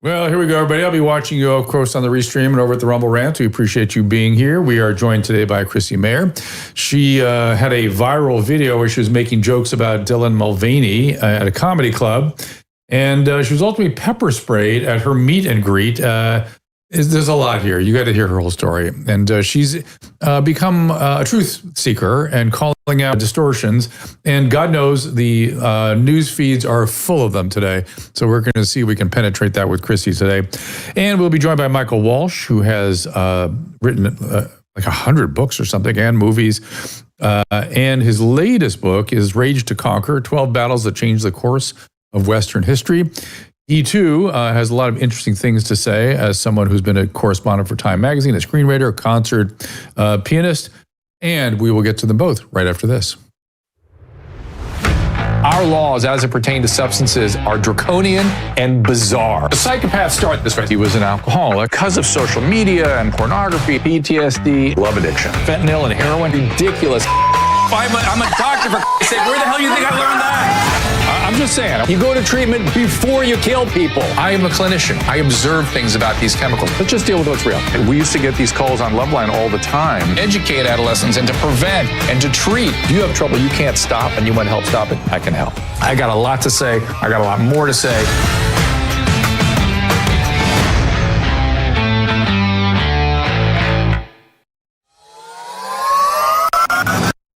Well, here we go, everybody. I'll be watching you, of course, on the Restream and over at the Rumble Rant. We appreciate you being here. We are joined today by Chrissy Mayor. She had a viral video where she was making jokes about Dylan Mulvaney at a comedy club, and she was ultimately pepper sprayed at her meet and greet. There's a lot here. You got to hear her whole story. And she's become a truth seeker and calling out distortions. And God knows the news feeds are full of them today. So we're going to see if we can penetrate that with Chrissy today. And we'll be joined by Michael Walsh, who has written like 100 books or something and movies. And his latest book is Rage to Conquer, 12 Battles That Changed the Course of Western History. He, too, has a lot of interesting things to say as someone who's been a correspondent for Time Magazine, a screenwriter, a concert pianist, and we will get to them both right after this. Our laws, as it pertains to substances, are draconian and bizarre. The psychopaths start this way. He was an alcoholic because of social media and pornography, PTSD, love addiction, fentanyl and heroin. Ridiculous. I'm a doctor, for Christ's sake. Where the hell do you think I learned that? I'm just saying, you go to treatment before you kill people. I am a clinician. I observe things about these chemicals. Let's just deal with what's real. We used to get these calls on Loveline all the time. Educate adolescents and to prevent and to treat. If you have trouble you can't stop and you want help stop it, I can help. I got a lot to say. I got a lot more to say.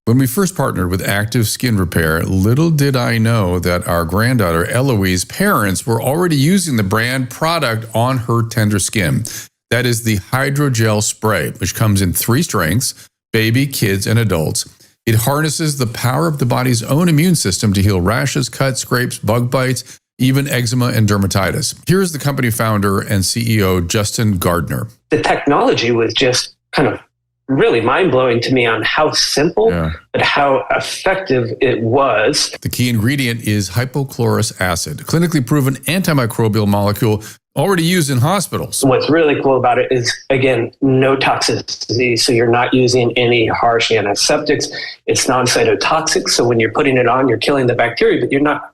When we first partnered with Active Skin Repair, little did I know that our granddaughter Eloise's parents were already using the brand product on her tender skin. That is the Hydrogel Spray, which comes in 3 strengths, baby, kids, and adults. It harnesses the power of the body's own immune system to heal rashes, cuts, scrapes, bug bites, even eczema and dermatitis. Here's the company founder and CEO, Justin Gardner. The technology was just kind of really mind-blowing to me on how simple, but how effective it was. The key ingredient is hypochlorous acid, a clinically proven antimicrobial molecule already used in hospitals. What's really cool about it is, again, no toxicity. So you're not using any harsh antiseptics. It's non-cytotoxic. So when you're putting it on, you're killing the bacteria, but you're not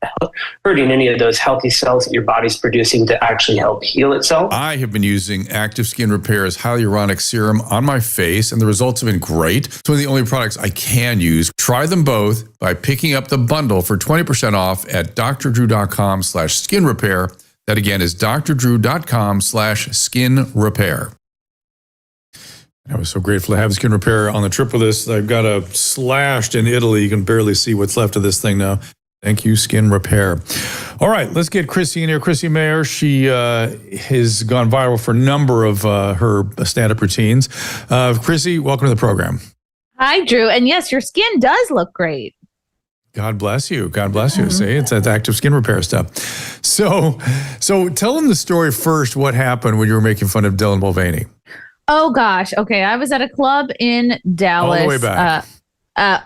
hurting any of those healthy cells that your body's producing to actually help heal itself. I have been using Active Skin Repair's hyaluronic serum on my face, and the results have been great. It's one of the only products I can use. Try them both by picking up the bundle for 20% off at drdrew.com/skin repair. That again is drdrew.com/skin repair. I was so grateful to have Skin Repair on the trip with us. I've got a slashed in Italy. You can barely see what's left of this thing now. Thank you, Skin Repair. All right, let's get Chrissy in here. Chrissy Mayor, she has gone viral for a number of her stand-up routines. Chrissy, welcome to the program. Hi, Drew. And yes, your skin does look great. God bless you. God bless you. See, it's that Active Skin Repair stuff. So tell them the story first. What happened when you were making fun of Dylan Mulvaney? Oh, gosh. Okay. I was at a club in Dallas. All the way back.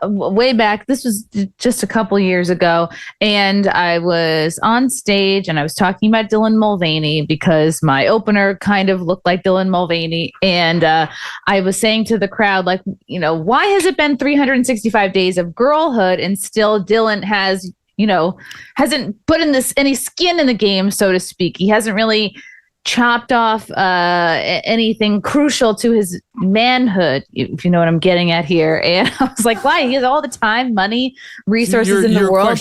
Way back. This was just a couple years ago. And I was on stage and I was talking about Dylan Mulvaney because my opener kind of looked like Dylan Mulvaney. And I was saying to the crowd, like, you know, why has it been 365 days of girlhood and still Dylan has, you know, hasn't put in any skin in the game, so to speak. He hasn't really chopped off anything crucial to his manhood, if you know what I'm getting at here. And I was like, why? He has all the time, money, resources in the world.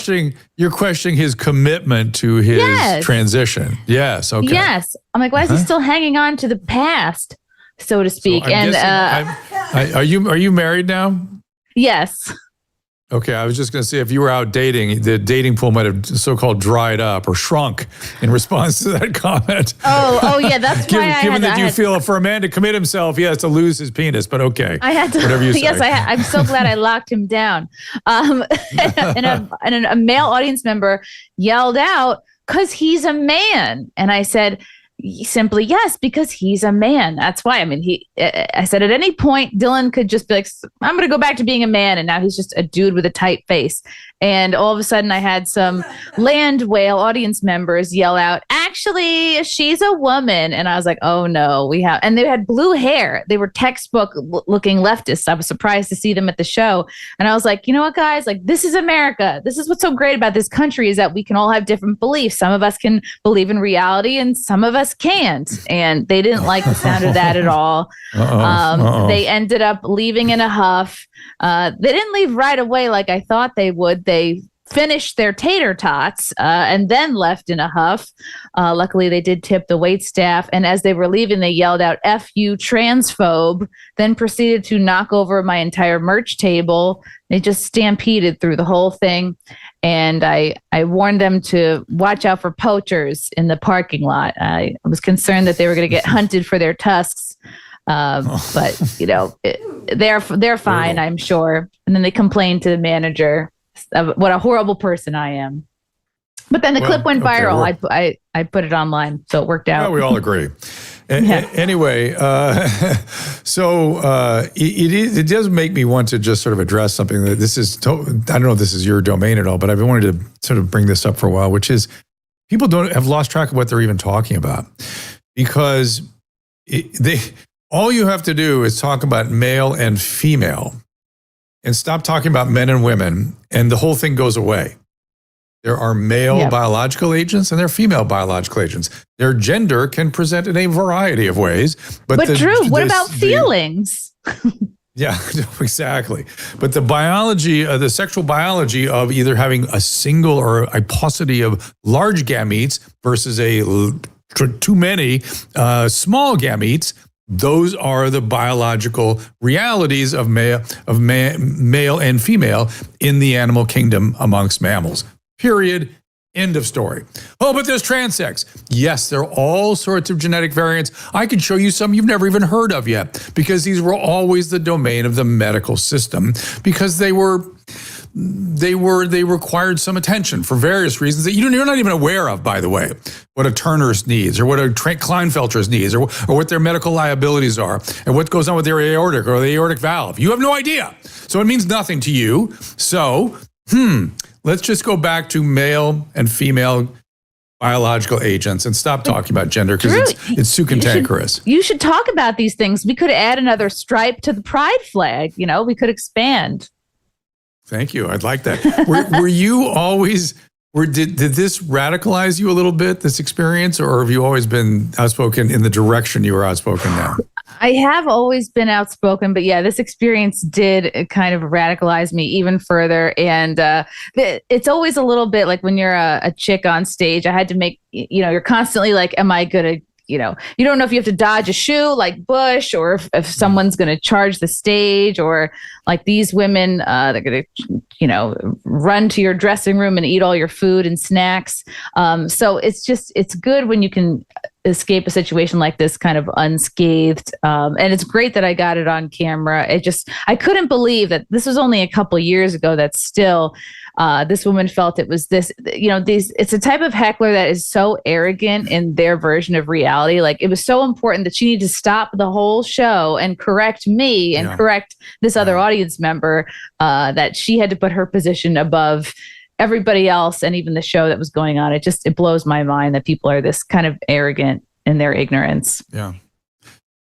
You're questioning his commitment to his transition. Yes. Okay. Yes. I'm like, why is he still hanging on to the past, so to speak? So are you married now? Yes. Okay, I was just going to say, if you were out dating, the dating pool might have so-called dried up or shrunk in response to that comment. Oh, yeah, that's why Given that you feel for a man to commit himself, he has to lose his penis, but okay. I had to, whatever you say. Yes, I'm so glad I locked him down. And a male audience member yelled out, "'Cause he's a man." And I said, simply, yes, because he's a man. That's why. I mean, I said at any point, Dylan could just be like, I'm going to go back to being a man. And now he's just a dude with a tight face. And all of a sudden I had some land whale audience members yell out, actually, she's a woman. And I was like, oh no, and they had blue hair. They were textbook looking leftists. I was surprised to see them at the show. And I was like, you know what, guys, like, this is America. This is what's so great about this country, is that we can all have different beliefs. Some of us can believe in reality and some of us can't. And they didn't like the sound of that at all. They ended up leaving in a huff. They didn't leave right away like I thought they would. They finished their tater tots and then left in a huff. Luckily, they did tip the wait staff. And as they were leaving, they yelled out, "F you, transphobe," then proceeded to knock over my entire merch table. They just stampeded through the whole thing. And I warned them to watch out for poachers in the parking lot. I was concerned that they were going to get hunted for their tusks. But, you know, they're fine, I'm sure. And then they complained to the manager of what a horrible person I am. But then the clip went viral. I put it online, so it worked out. Well, we all agree. Anyway, so it does make me want to just sort of address something that I don't know if this is your domain at all, but I've been wanting to sort of bring this up for a while, which is people have lost track of what they're even talking about, because all you have to do is talk about male and female and stop talking about men and women, and the whole thing goes away. There are male biological agents and there are female biological agents. Their gender can present in a variety of ways. But Drew, what about feelings? Yeah, exactly. But the biology, the sexual biology of either having a single or a paucity of large gametes versus too many small gametes, those are the biological realities of male and female in the animal kingdom amongst mammals. Period. End of story. Oh, but there's transsex. Yes, there are all sorts of genetic variants. I can show you some you've never even heard of yet, because these were always the domain of the medical system, because they required some attention for various reasons that you're not even aware of, by the way, what a Turner's needs or what a Klinefelter's needs or what their medical liabilities are and what goes on with their aortic or the aortic valve. You have no idea. So it means nothing to you. So, let's just go back to male and female biological agents and stop talking about gender, because it's too cantankerous. You should talk about these things. We could add another stripe to the pride flag. You know, we could expand. Thank you. I'd like that. Were you always, did this radicalize you a little bit, this experience, or have you always been outspoken in the direction you are outspoken now? I have always been outspoken, but yeah, this experience did kind of radicalize me even further. And it's always a little bit like when you're a chick on stage, I had to make, you're constantly like, am I going to, you don't know if you have to dodge a shoe like Bush, or if someone's going to charge the stage, or like these women, they're going to, run to your dressing room and eat all your food and snacks. So it's good when you can escape a situation like this kind of unscathed. And it's great that I got it on camera. I couldn't believe that this was only a couple years ago that still this woman felt it was this, it's a type of heckler that is so arrogant in their version of reality. Like, it was so important that she needed to stop the whole show and correct me and correct this other audience member, that she had to put her position above everybody else and even the show that was going on. It blows my mind that people are this kind of arrogant in their ignorance. Yeah.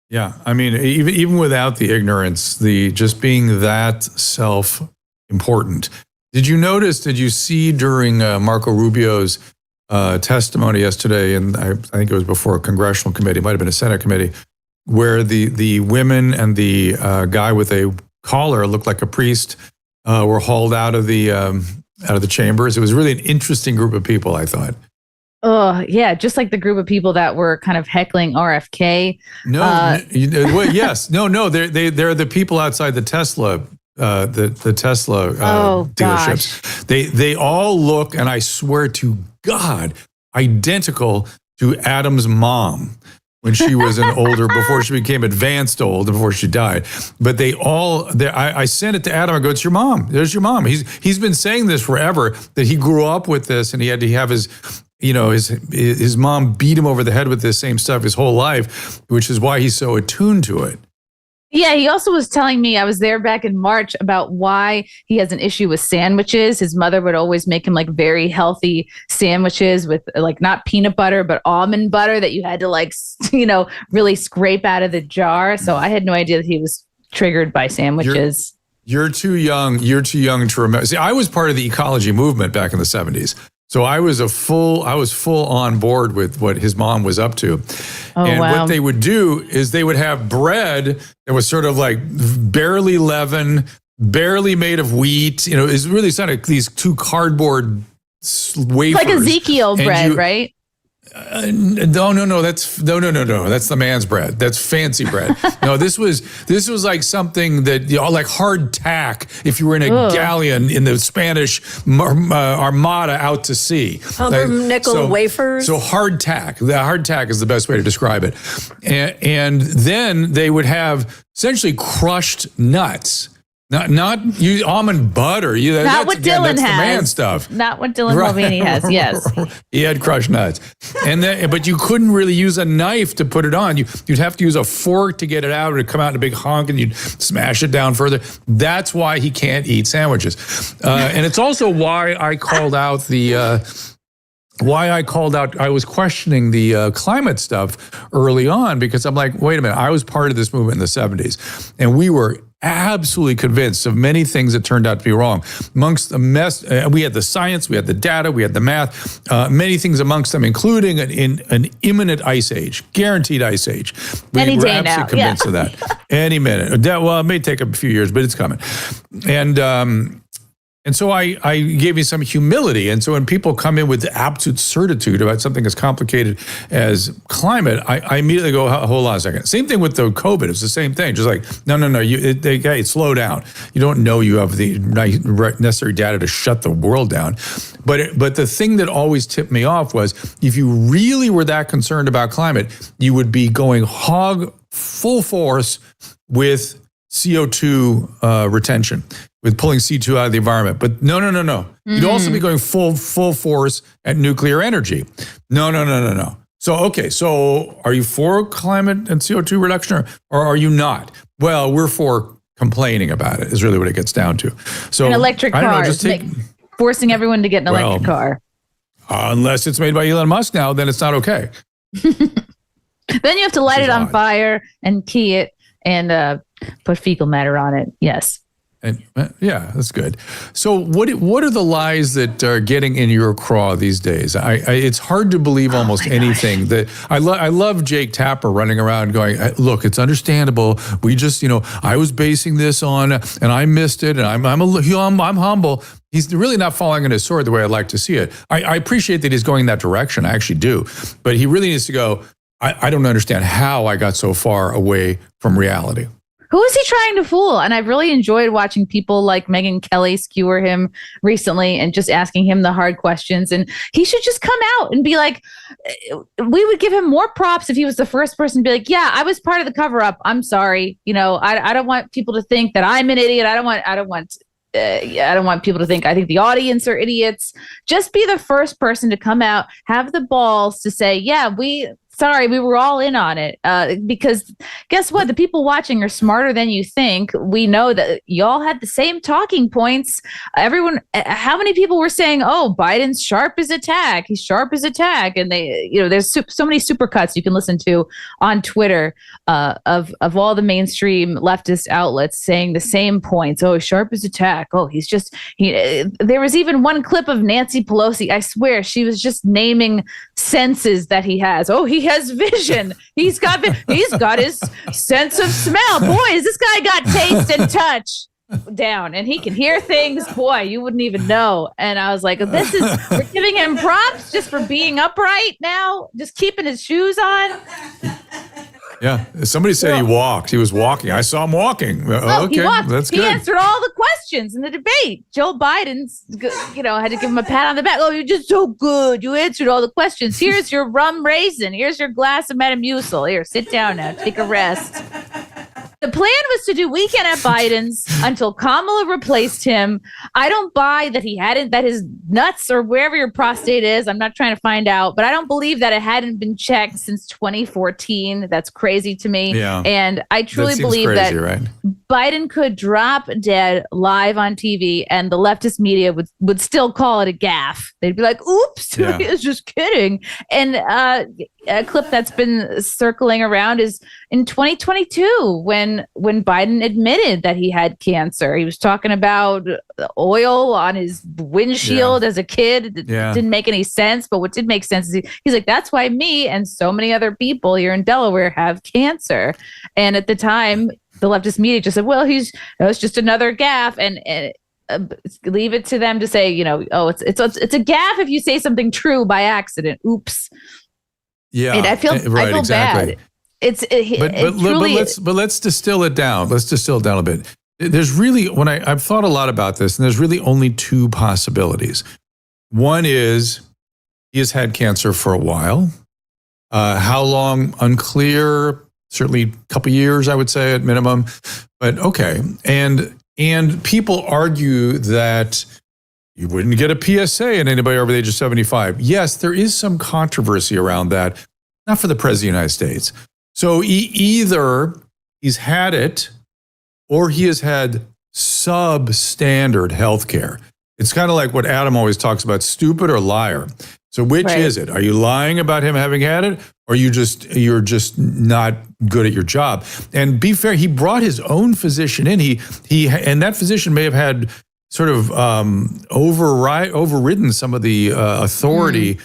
Yeah. I mean, even without the ignorance, just being that self-important. Did you see during Marco Rubio's testimony yesterday, and I think it was before a congressional committee, it might have been a Senate committee, where the women and the guy with a collar looked like a priest were hauled out of the chambers. It was really an interesting group of people, I thought. Oh, yeah. Just like the group of people that were kind of heckling RFK. Yes. No. They're the people outside the Tesla, the Tesla dealerships. They all look, and I swear to God, identical to Adam's mom when she was before she became advanced old, before she died. But I sent it to Adam. I go, it's your mom. There's your mom. He's been saying this forever, that he grew up with this and he had to have his mom beat him over the head with this same stuff his whole life, which is why he's so attuned to it. Yeah, he also was telling me, I was there back in March, about why he has an issue with sandwiches. His mother would always make him like very healthy sandwiches with like not peanut butter, but almond butter that you had to like, really scrape out of the jar. So I had no idea that he was triggered by sandwiches. You're too young. You're too young to remember. See, I was part of the ecology movement back in the 70s. So I was full on board with what his mom was up to. And what they would do is they would have bread that was sort of like barely leavened, barely made of wheat. It's really sort of these two cardboard wafers. Like Ezekiel bread, right? No. That's the man's bread. That's fancy bread. No, this was like something that like hardtack. If you were in a galleon in the Spanish Armada out to sea, pumpernickel wafers. So hardtack. The hardtack is the best way to describe it. And then they would have essentially crushed nuts. Not use almond butter. Not what Dylan has. That's the man stuff. Not what Dylan Mulvaney has. Yes, he had crushed nuts, but you couldn't really use a knife to put it on. You'd have to use a fork to get it out. It would come out in a big hunk, and you'd smash it down further. That's why he can't eat sandwiches, and it's also why I called out I was questioning the climate stuff early on, because I'm like, wait a minute, I was part of this movement in the 70s, and we were absolutely convinced of many things that turned out to be wrong. Amongst the mess, we had the science, we had the data, we had the math, many things amongst them, including an imminent ice age, guaranteed ice age. Any were day absolutely now. convinced of that. Any minute. Well, it may take a few years, but it's coming. And so I gave you some humility. And so when people come in with absolute certitude about something as complicated as climate, I immediately go, hold on a second. Same thing with the COVID. It's the same thing. Just like, no. Hey, slow down. You don't know you have the necessary data to shut the world down. But the thing that always tipped me off was, if you really were that concerned about climate, you would be going hog full force with CO2 retention, with pulling C2 out of the environment. But no. You'd also be going full force at nuclear energy. No. So are you for climate and CO2 reduction, or are you not? Well, we're for complaining about it, is really what it gets down to. So and electric cars, forcing everyone to get an electric car. Unless it's made by Elon Musk now, then it's not okay. Then you have to light it on fire and key it and put fecal matter on it. Yes. And yeah, that's good. So what are the lies that are getting in your craw these days? It's hard to believe almost anything. That I love Jake Tapper running around going, look, it's understandable. We just, I was basing this on, and I missed it, and I'm humble. He's really not falling on his sword the way I'd like to see it. I appreciate that he's going that direction. I actually do. But he really needs to go, I don't understand how I got so far away from reality. Who is he trying to fool? And I've really enjoyed watching people like Megyn Kelly skewer him recently and just asking him the hard questions. And he should just come out and be like, we would give him more props if he was the first person to be like, yeah, I was part of the cover up. I'm sorry. I don't want people to think that I'm an idiot. I don't want people to think I think the audience are idiots. Just be the first person to come out, have the balls to say, yeah, we were all in on it. Because guess what? The people watching are smarter than you think. We know that y'all had the same talking points. Everyone, how many people were saying, oh, Biden's sharp as a tack. He's sharp as a tack. And they, there's so many supercuts you can listen to on Twitter of all the mainstream leftist outlets saying the same points. Oh, sharp as a tack. Oh, there was even one clip of Nancy Pelosi. I swear she was just naming senses that he has. Oh, he has vision. He's got his sense of smell. Boy, has this guy got taste and touch down, and he can hear things. Boy, you wouldn't even know. And I was like, we're giving him props just for being upright now, just keeping his shoes on. Yeah, somebody said he walked. He was walking. I saw him walking. Okay, he walked. That's good. He answered all the questions in the debate. Joe Biden's, had to give him a pat on the back. Oh, you're just so good. You answered all the questions. Here's your rum raisin. Here's your glass of Metamucil. Here, sit down now. Take a rest. The plan was to do weekend at Biden's until Kamala replaced him. I don't buy that his nuts or wherever your prostate is, I'm not trying to find out, but I don't believe that it hadn't been checked since 2014. That's crazy to me. Yeah. And I truly believe crazy, that right? Biden could drop dead live on TV and the leftist media would still call it a gaffe. They'd be like, oops, he was just kidding. And a clip that's been circling around is in 2022 when Biden admitted that he had cancer. He was talking about oil on his windshield as a kid. It didn't make any sense, but what did make sense is he's like, that's why me and so many other people here in Delaware have cancer. And at the time, the leftist media just said, well, it's just another gaffe, and leave it to them to say, oh, it's a gaffe if you say something true by accident. Oops. Yeah, and I feel exactly. bad. But let's distill it down. Let's distill it down a bit. There's really, I've thought a lot about this, and there's really only two possibilities. One is he has had cancer for a while. How long? Unclear. Certainly a couple years, I would say, at minimum. But okay. And people argue that you wouldn't get a PSA in anybody over the age of 75. Yes, there is some controversy around that, not for the President of the United States. So either he's had it or he has had substandard health care. It's kind of like what Adam always talks about, stupid or liar. So which is it? Are you lying about him having had it, or you're just not good at your job? And be fair, he brought his own physician in. And that physician may have had sort of overridden some of the authority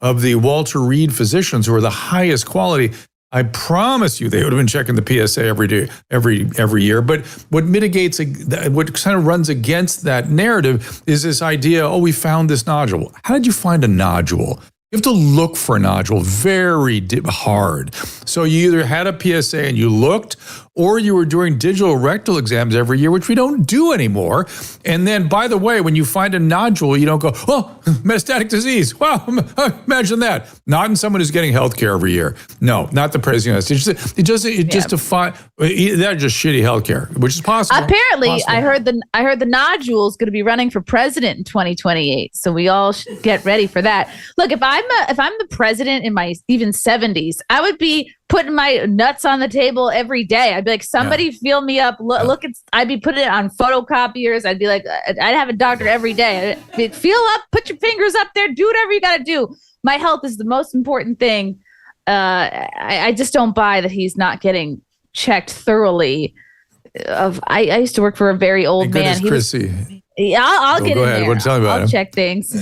of the Walter Reed physicians, who are the highest quality. I promise you, they would have been checking the PSA every day, every year. But what mitigates, what kind of runs against that narrative is this idea: oh, we found this nodule. How did you find a nodule? You have to look for a nodule very hard. So you either had a PSA and you looked, or you were doing digital rectal exams every year, which we don't do anymore. And then, by the way, when you find a nodule, you don't go, oh, metastatic disease. Wow, imagine that. Not in someone who's getting health care every year. No, not the President of the United States. That's just shitty health care, which is possible. Apparently, I heard the nodule is going to be running for president in 2028. So we all should get ready for that. Look, if I'm the president in my even 70s, I would be putting my nuts on the table every day. I'd be like, somebody feel me up. Look, I'd be putting it on photocopiers. I'd be like, I'd have a doctor every day. I'd feel up, put your fingers up there, do whatever you got to do. My health is the most important thing. I just don't buy that he's not getting checked thoroughly. I used to work for a very old man. Chrissy. I'll get in ahead. there. Tell me about I'll him. check things.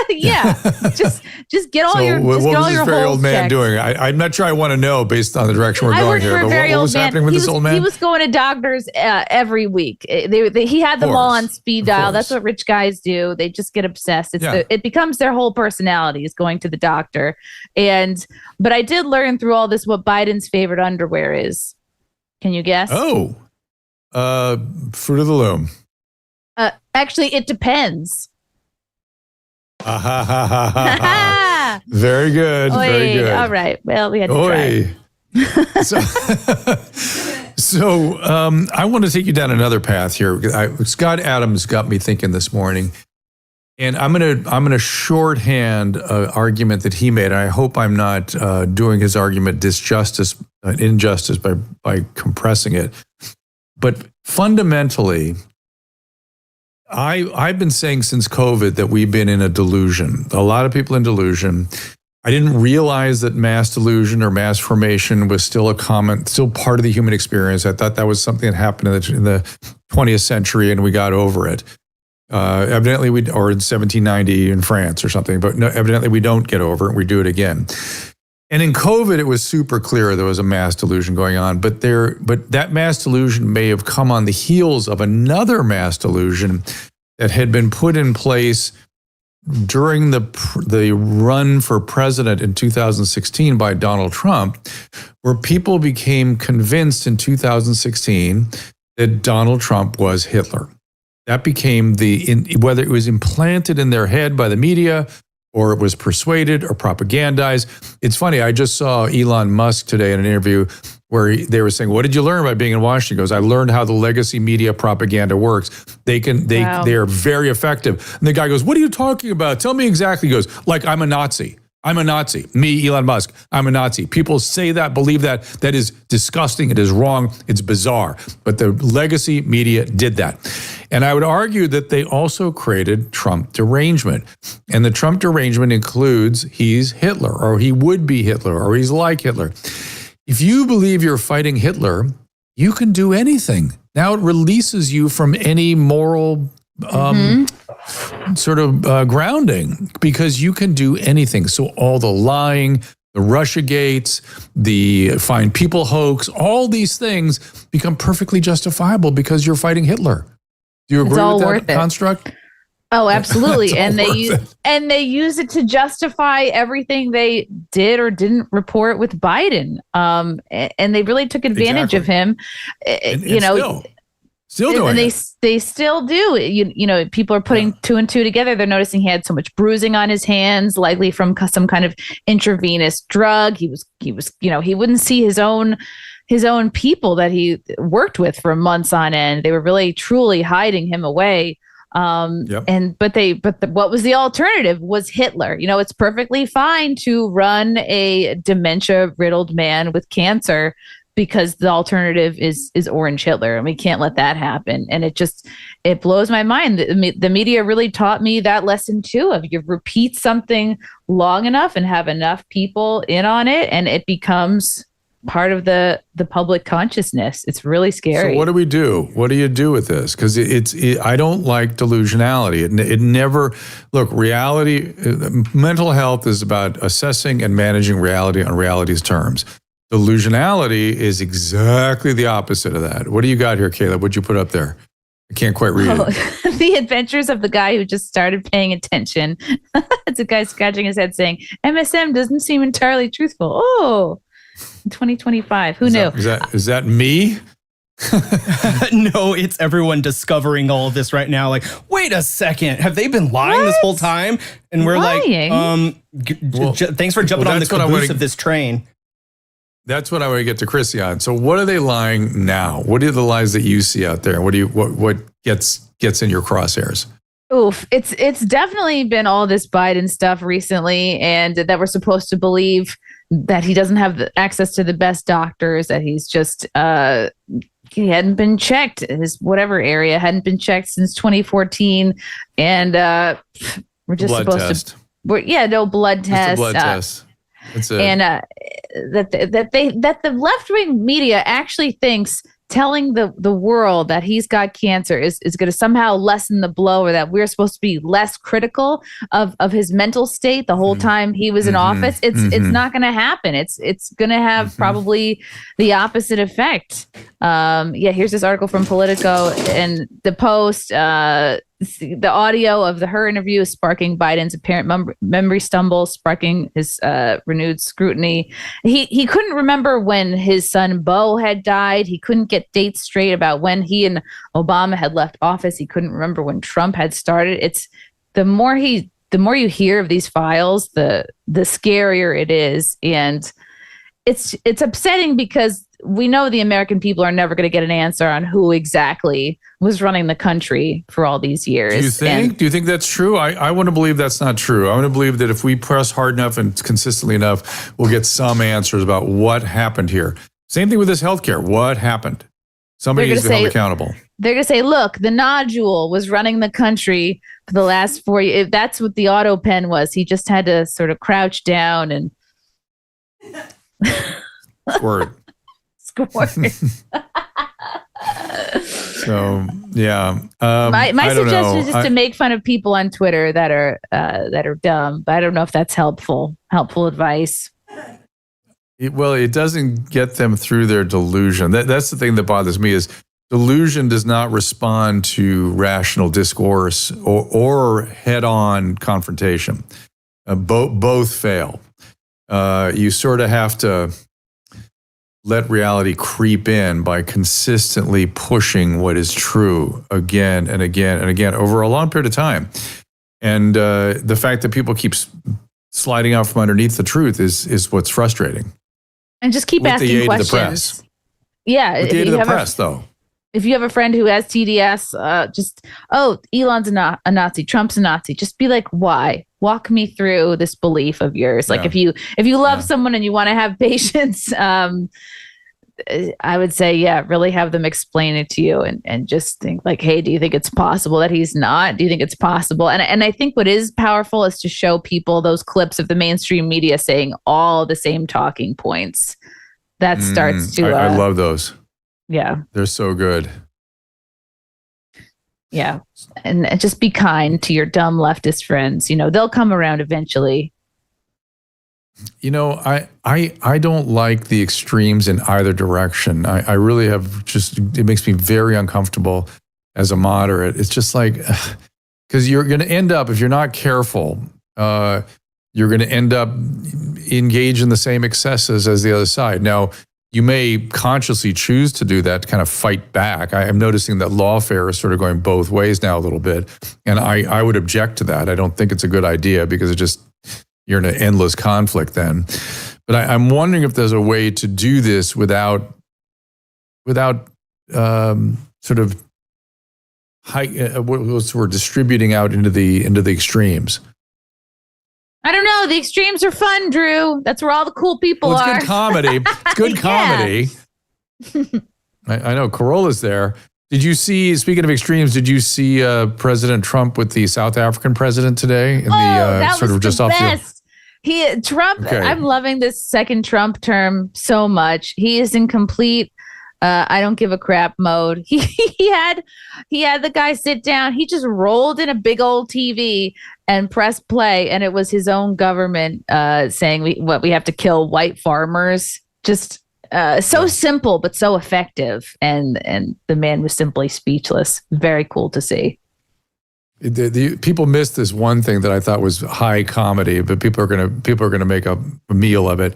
Yeah, just get all your. What was this very old man checked. doing? I'm not sure I want to know based on the direction we're going here. But what was happening with this old man? He was going to doctors every week. He had them all on speed dial. That's what rich guys do. They just get obsessed. It becomes their whole personality is going to the doctor. But I did learn through all this what Biden's favorite underwear is. Can you guess? Oh, Fruit of the Loom. Actually, it depends. Very good. Very good. All right. Well, we had to try. So I want to take you down another path here. Scott Adams got me thinking this morning, and I'm gonna shorthand an argument that he made. And I hope I'm not doing his argument injustice by compressing it. But fundamentally, I've been saying since COVID that we've been in a delusion. A lot of people in delusion. I didn't realize that mass delusion or mass formation was still part of the human experience. I thought that was something that happened in the 20th century and we got over it. Evidently, or in 1790 in France or something, but no, evidently we don't get over it. We do it again. And in COVID, it was super clear there was a mass delusion going on, but that mass delusion may have come on the heels of another mass delusion that had been put in place during the run for president in 2016 by Donald Trump, where people became convinced in 2016 that Donald Trump was Hitler. That became whether it was implanted in their head by the media or it was persuaded or propagandized. It's funny, I just saw Elon Musk today in an interview where they were saying, "What did you learn by being in Washington?" He goes, "I learned how the legacy media propaganda works. They are very effective." And the guy goes, "What are you talking about? Tell me exactly." He goes, "Like I'm a Nazi. I'm a Nazi. Me, Elon Musk, I'm a Nazi." People say that, believe that. That is disgusting. It is wrong. It's bizarre. But the legacy media did that. And I would argue that they also created Trump derangement. And the Trump derangement includes he's Hitler, or he would be Hitler, or he's like Hitler. If you believe you're fighting Hitler, you can do anything. Now it releases you from any moral grounding, because you can do anything. So all the lying, the Russiagates, the Fine People hoax, all these things become perfectly justifiable because you're fighting Hitler. Do you agree with that construct? Oh, absolutely. And they use it to justify everything they did or didn't report with Biden. And they really took advantage of him. Still doing and it. They still do. You know, people are putting two and two together. They're noticing he had so much bruising on his hands, likely from some kind of intravenous drug. He wouldn't see his own people that he worked with for months on end. They were really truly hiding him away. What was the alternative? Was Hitler. You know, it's perfectly fine to run a dementia riddled man with cancer, because the alternative is Orange Hitler, and we can't let that happen. And it blows my mind. The media really taught me that lesson too, of you repeat something long enough and have enough people in on it, and it becomes part of the public consciousness. It's really scary. So what do we do? What do you do with this? Because I don't like delusionality. It never, look, reality, mental health is about assessing and managing reality on reality's terms. Delusionality is exactly the opposite of that. What do you got here, Caleb? What'd you put up there? I can't quite read it. The adventures of the guy who just started paying attention. It's a guy scratching his head saying, MSM doesn't seem entirely truthful. Oh, 2025. Who knew? Is that me? No, it's everyone discovering all of this right now. Like, wait a second, have they been lying this whole time? And we're lying? Thanks for jumping on the caboose of this train. That's what I want to get to Chrissy on. So what are they lying now? What are the lies that you see out there? What gets in your crosshairs? Oof, it's definitely been all this Biden stuff recently, and that we're supposed to believe that he doesn't have access to the best doctors, that he's just he hadn't been checked, his whatever area hadn't been checked since 2014, and we're just blood supposed test. to no blood test. Just a blood test. That's it. And that the left-wing media actually thinks telling the world that he's got cancer is going to somehow lessen the blow, or that we're supposed to be less critical of his mental state the whole time he was in office. It's not going to happen. It's going to have probably the opposite effect. Here's this article from Politico and the Post. The audio of her interview is sparking Biden's apparent memory stumble, sparking his renewed scrutiny. He couldn't remember when his son Beau had died. He couldn't get dates straight about when he and Obama had left office. He couldn't remember when Trump had started. It's the more you hear of these files, the scarier it is, and it's upsetting because we know the American people are never going to get an answer on who exactly was running the country for all these years. Do you think that's true? I want to believe that's not true. I want to believe that if we press hard enough and consistently enough, we'll get some answers about what happened here. Same thing with this healthcare. What happened? Somebody needs to be held accountable. They're going to say, look, the nodule was running the country for the last 4 years. That's what the auto pen was. He just had to sort of crouch down and Squirt. So yeah, my suggestion is just to make fun of people on Twitter that are dumb. But I don't know if that's helpful advice. It doesn't get them through their delusion. That's the thing that bothers me is delusion does not respond to rational discourse or head-on confrontation. Both fail. You sort of have to let reality creep in by consistently pushing what is true again and again and again over a long period of time. And the fact that people keep sliding out from underneath the truth is what's frustrating. And just keep with asking the aid questions. of the press. Yeah. With the aid of the press, though. If you have a friend who has TDS, Elon's a Nazi, Trump's a Nazi. Just be like, why? Walk me through this belief of yours. Like if you love someone and you want to have patience, I would say, really have them explain it to you and just think like, hey, do you think it's possible that he's not? Do you think it's possible? And I think what is powerful is to show people those clips of the mainstream media saying all the same talking points. That starts to. I love those. Yeah. They're so good. Yeah. And just be kind to your dumb leftist friends. They'll come around eventually. I don't like the extremes in either direction. I really have it makes me very uncomfortable as a moderate. It's just like, because you're going to end up, if you're not careful, you're going to end up engaged in the same excesses as the other side. Now, you may consciously choose to do that to kind of fight back. I'm noticing that lawfare is sort of going both ways now a little bit. And I would object to that. I don't think it's a good idea because you're in an endless conflict then. But I'm wondering if there's a way to do this without sort of we're distributing out into the extremes. I don't know. The extremes are fun, Drew. That's where all the cool people are. It's good comedy. It's good comedy. I know. Corolla's there. Did you see, speaking of extremes, did you see President Trump with the South African president today? That sort was of just the off best. Trump, Okay. I'm loving this second Trump term so much. He is in complete I don't give a crap mode. He had the guy sit down. He just rolled in a big old TV and pressed play, and it was his own government saying we have to kill white farmers. Just so simple but so effective, and the man was simply speechless. Very cool to see. The people missed this one thing that I thought was high comedy, but people are gonna make a meal of it.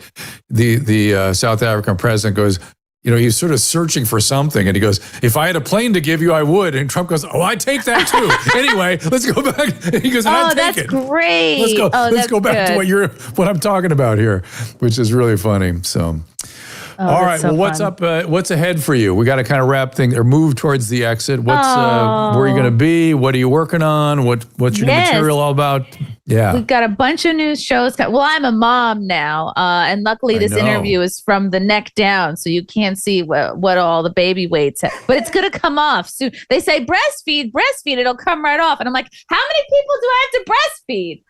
The South African president goes, he's sort of searching for something, and he goes, "If I had a plane to give you, I would." And Trump goes, "Oh, I take that too." Anyway, let's go back. And he goes, "I take that's it." Great. Let's go back to what I'm talking about here, which is really funny. So. All right. So what's up? What's ahead for you? We got to kind of wrap things or move towards the exit. Where are you going to be? What are you working on? What's your new material all about? Yeah, we've got a bunch of new shows. Well, I'm a mom now, and luckily this interview is from the neck down, so you can't see what all the baby weights have. But it's going to come off soon. They say breastfeed. It'll come right off, and I'm like, how many people do I have to breastfeed?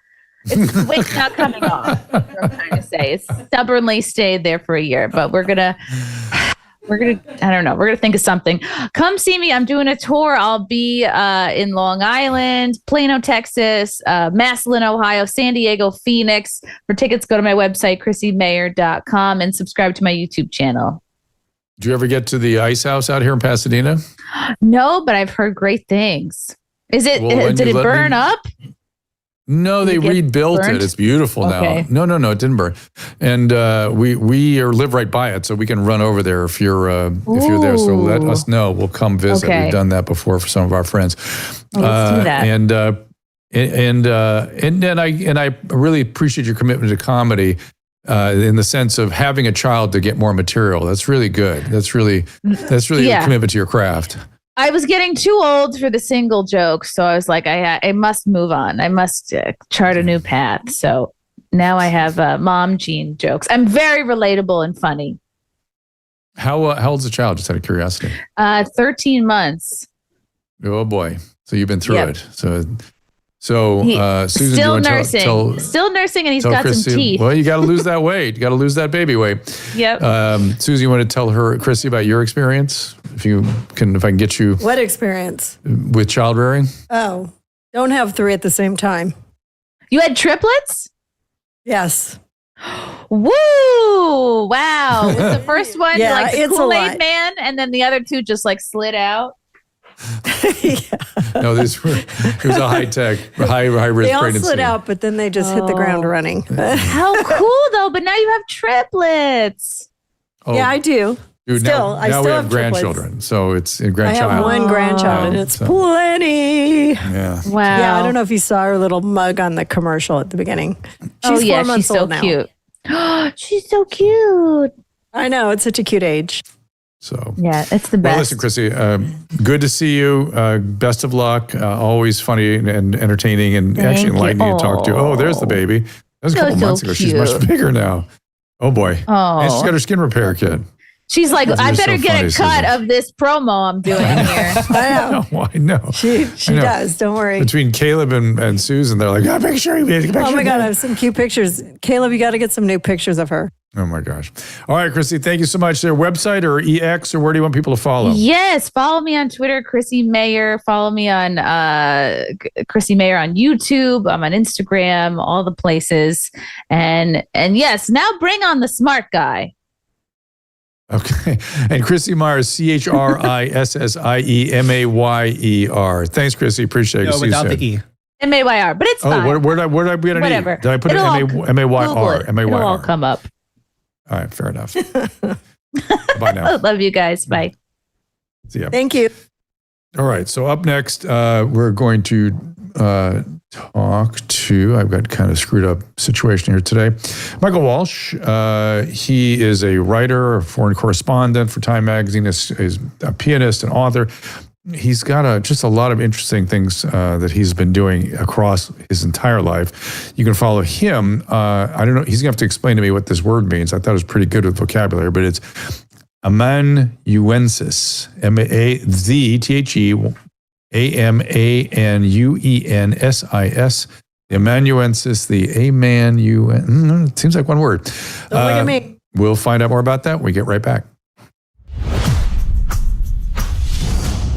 The weight's not coming off. I'm trying to say it's stubbornly stayed there for a year, but we're gonna I don't know. We're gonna think of something. Come see me. I'm doing a tour. I'll be in Long Island, Plano, Texas, Massillon, Ohio, San Diego, Phoenix. For tickets, go to my website, ChrissyMayor.com, and subscribe to my YouTube channel. Did you ever get to the Ice House out here in Pasadena? No, but I've heard great things. Did it burn up? No, they rebuilt it. It's beautiful now. No, it didn't burn. And we live right by it, so we can run over there if you're there. So let us know. We'll come visit. Okay. We've done that before for some of our friends. Let's do that. And I really appreciate your commitment to comedy in the sense of having a child to get more material. That's really good. That's really a commitment to your craft. I was getting too old for the single jokes, so I was like, I must move on. I must chart a new path. So now I have mom gene jokes. I'm very relatable and funny. How old's the child? Just out of curiosity. 13 months. Oh boy! So you've been through it. So Susan, still nursing. Still nursing, and he's got Chrissy, some teeth. Well, you got to lose that weight. You got to lose that baby weight. Yep. Susan, you want to tell Chrissy about your experience? If I can get you. What experience? With child rearing? Oh, don't have 3 at the same time. You had triplets? Yes. Woo! Wow. Was the first one like the Kool-Aid Man, and then the other 2 just like slid out? No, it was a high-tech, high-risk they all pregnancy. slid out, but then they just hit the ground running. How cool, though. But now you have triplets. Oh. Yeah, I do. Dude, now we have grandchildren, so it's a grandchild. I have one grandchild, and it's plenty. Yeah. Wow. Yeah, I don't know if you saw her little mug on the commercial at the beginning. She's 4 months she's so old now. Cute. She's so cute. I know. It's such a cute age. So yeah, it's the best. Well, listen, Chrissy, good to see you. Best of luck. Always funny and entertaining and actually enlightening to talk to. Oh, there's the baby. That was a couple months ago. She's much bigger now. Oh, boy. Oh. And she's got her skin repair kit. She's like, I better so get funny, a cut Susan. of this promo I'm doing here. I know. I know. She does. Don't worry. Between Caleb and Susan, they're like, make sure you get a picture. Oh my God, I have some cute pictures. Caleb, you got to get some new pictures of her. Oh my gosh. All right, Chrissy, thank you so much. Their website or EX, or where do you want people to follow? Yes, follow me on Twitter, Chrissy Mayor. Follow me on Chrissy Mayor on YouTube. I'm on Instagram, all the places. And yes, now bring on the smart guy. Okay. And Chrissy Mayor, ChrissieMayer. Thanks, Chrissy. Appreciate it. No, See you without soon. the E. MAYR, but it's fine. Where did I get an Whatever. E? Did I put It'll all- M-A-Y-R? It'll all come up. All right, fair enough. Bye now. Love you guys. Bye. See ya. Thank you. All right, so up next, we're going to talk to, I've got kind of screwed up situation here today, Michael Walsh. He is a writer, a foreign correspondent for Time Magazine, is a pianist and author. He's got just a lot of interesting things that he's been doing across his entire life. You can follow him. I don't know, he's going to have to explain to me what this word means. I thought it was pretty good with vocabulary, but it's amanuensis, Amanuensis, the amanuensis, the it seems like one word. Don't look at me. We'll find out more about that when we get right back.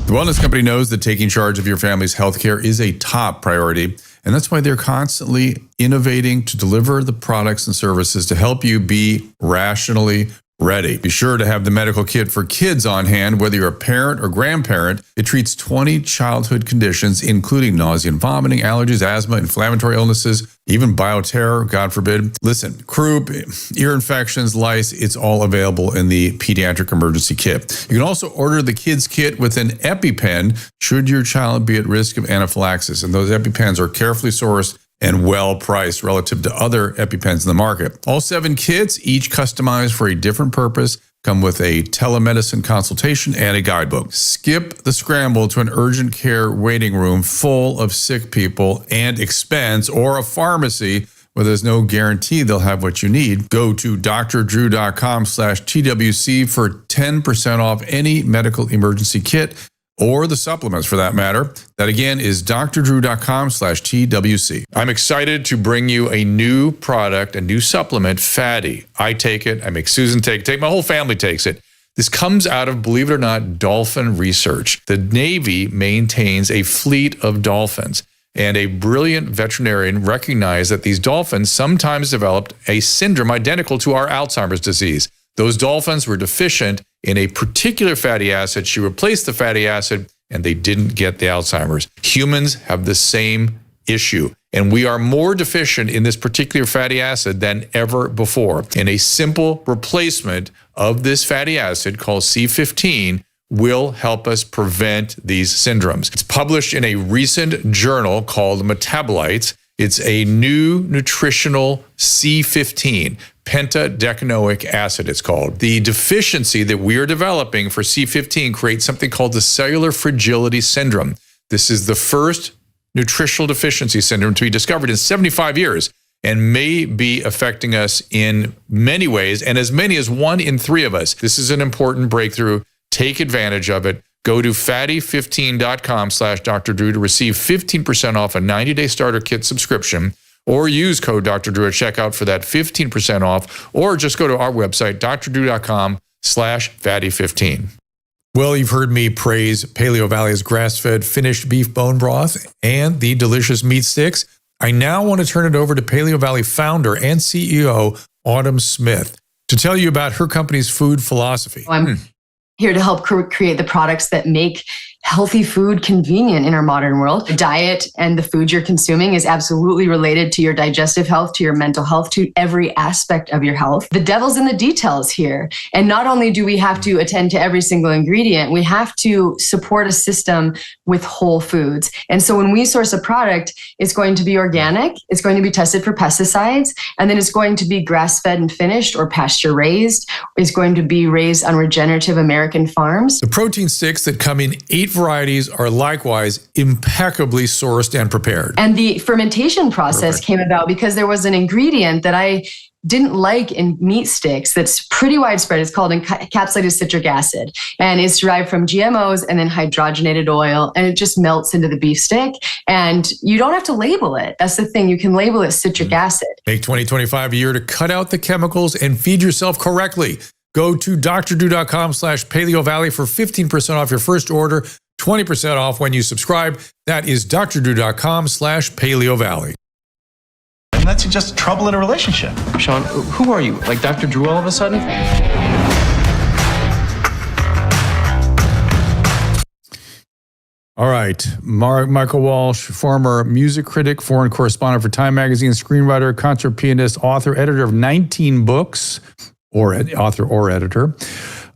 The Wellness Company knows that taking charge of your family's healthcare is a top priority, and that's why they're constantly innovating to deliver the products and services to help you be rationally ready. Be sure to have the medical kit for kids on hand, whether you're a parent or grandparent. It treats 20 childhood conditions, including nausea and vomiting, allergies, asthma, inflammatory illnesses, even bioterror, God forbid. Listen, croup, ear infections, lice, it's all available in the pediatric emergency kit. You can also order the kids kit with an EpiPen should your child be at risk of anaphylaxis. And those EpiPens are carefully sourced and well priced relative to other EpiPens in the market. All 7 kits, each customized for a different purpose, come with a telemedicine consultation and a guidebook. Skip the scramble to an urgent care waiting room full of sick people and expense, or a pharmacy where there's no guarantee they'll have what you need. Go to drdrew.com/TWC for 10% off any medical emergency kit, or the supplements for that matter. That again is drdrew.com/TWC. I'm excited to bring you a new product, a new supplement, Fatty. I take it, I make Susan take it, my whole family takes it. This comes out of, believe it or not, dolphin research. The Navy maintains a fleet of dolphins, and a brilliant veterinarian recognized that these dolphins sometimes developed a syndrome identical to our Alzheimer's disease. Those dolphins were deficient in a particular fatty acid. She replaced the fatty acid and they didn't get the Alzheimer's. Humans have the same issue, and we are more deficient in this particular fatty acid than ever before. And a simple replacement of this fatty acid called C15 will help us prevent these syndromes. It's published in a recent journal called Metabolites. It's a new nutritional C15, pentadecanoic acid, it's called. The deficiency that we are developing for C15 creates something called the cellular fragility syndrome. This is the first nutritional deficiency syndrome to be discovered in 75 years and may be affecting us in many ways, and as many as 1 in 3 of us. This is an important breakthrough. Take advantage of it. Go to fatty15.com/Dr. Drew to receive 15% off a 90-day starter kit subscription, or use code Dr. Drew at checkout for that 15% off, or just go to our website, drdrew.com/fatty15. Well, you've heard me praise Paleo Valley's grass-fed finished beef bone broth and the delicious meat sticks. I now want to turn it over to Paleo Valley founder and CEO, Autumn Smith, to tell you about her company's food philosophy. I'm here to help create the products that make healthy food convenient in our modern world. Diet and the food you're consuming is absolutely related to your digestive health, to your mental health, to every aspect of your health. The devil's in the details here. And not only do we have to attend to every single ingredient, we have to support a system with whole foods. And so when we source a product, it's going to be organic, it's going to be tested for pesticides, and then it's going to be grass-fed and finished or pasture-raised. It's going to be raised on regenerative American farms. The protein sticks that come in 8 varieties are likewise impeccably sourced and prepared. And the fermentation process came about because there was an ingredient that I didn't like in meat sticks that's pretty widespread. It's called encapsulated citric acid, and it's derived from GMOs and then hydrogenated oil, and it just melts into the beef stick, and you don't have to label it. That's the thing. You can label it citric acid. Make 2025 a year to cut out the chemicals and feed yourself correctly. Go to drdrew.com/Paleo Valley for 15% off your first order, 20% off when you subscribe. That is drdrew.com/Paleo Valley. And that's just trouble in a relationship. Sean, who are you? Like Dr. Drew all of a sudden? All right. Michael Walsh, former music critic, foreign correspondent for Time Magazine, screenwriter, concert pianist, author, editor of 19 books, or author or editor.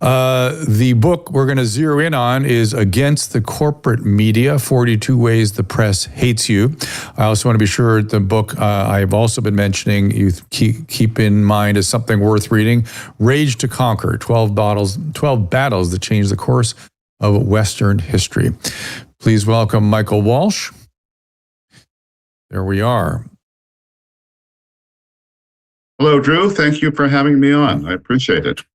The book we're going to zero in on is Against the Corporate Media, 42 Ways the Press Hates You. I also want to be sure the book I've also been mentioning you keep in mind as something worth reading, Rage to Conquer, 12 battles that changed the course of Western history. Please welcome Michael Walsh. There we are. Hello, Drew. Thank you for having me on. I appreciate it.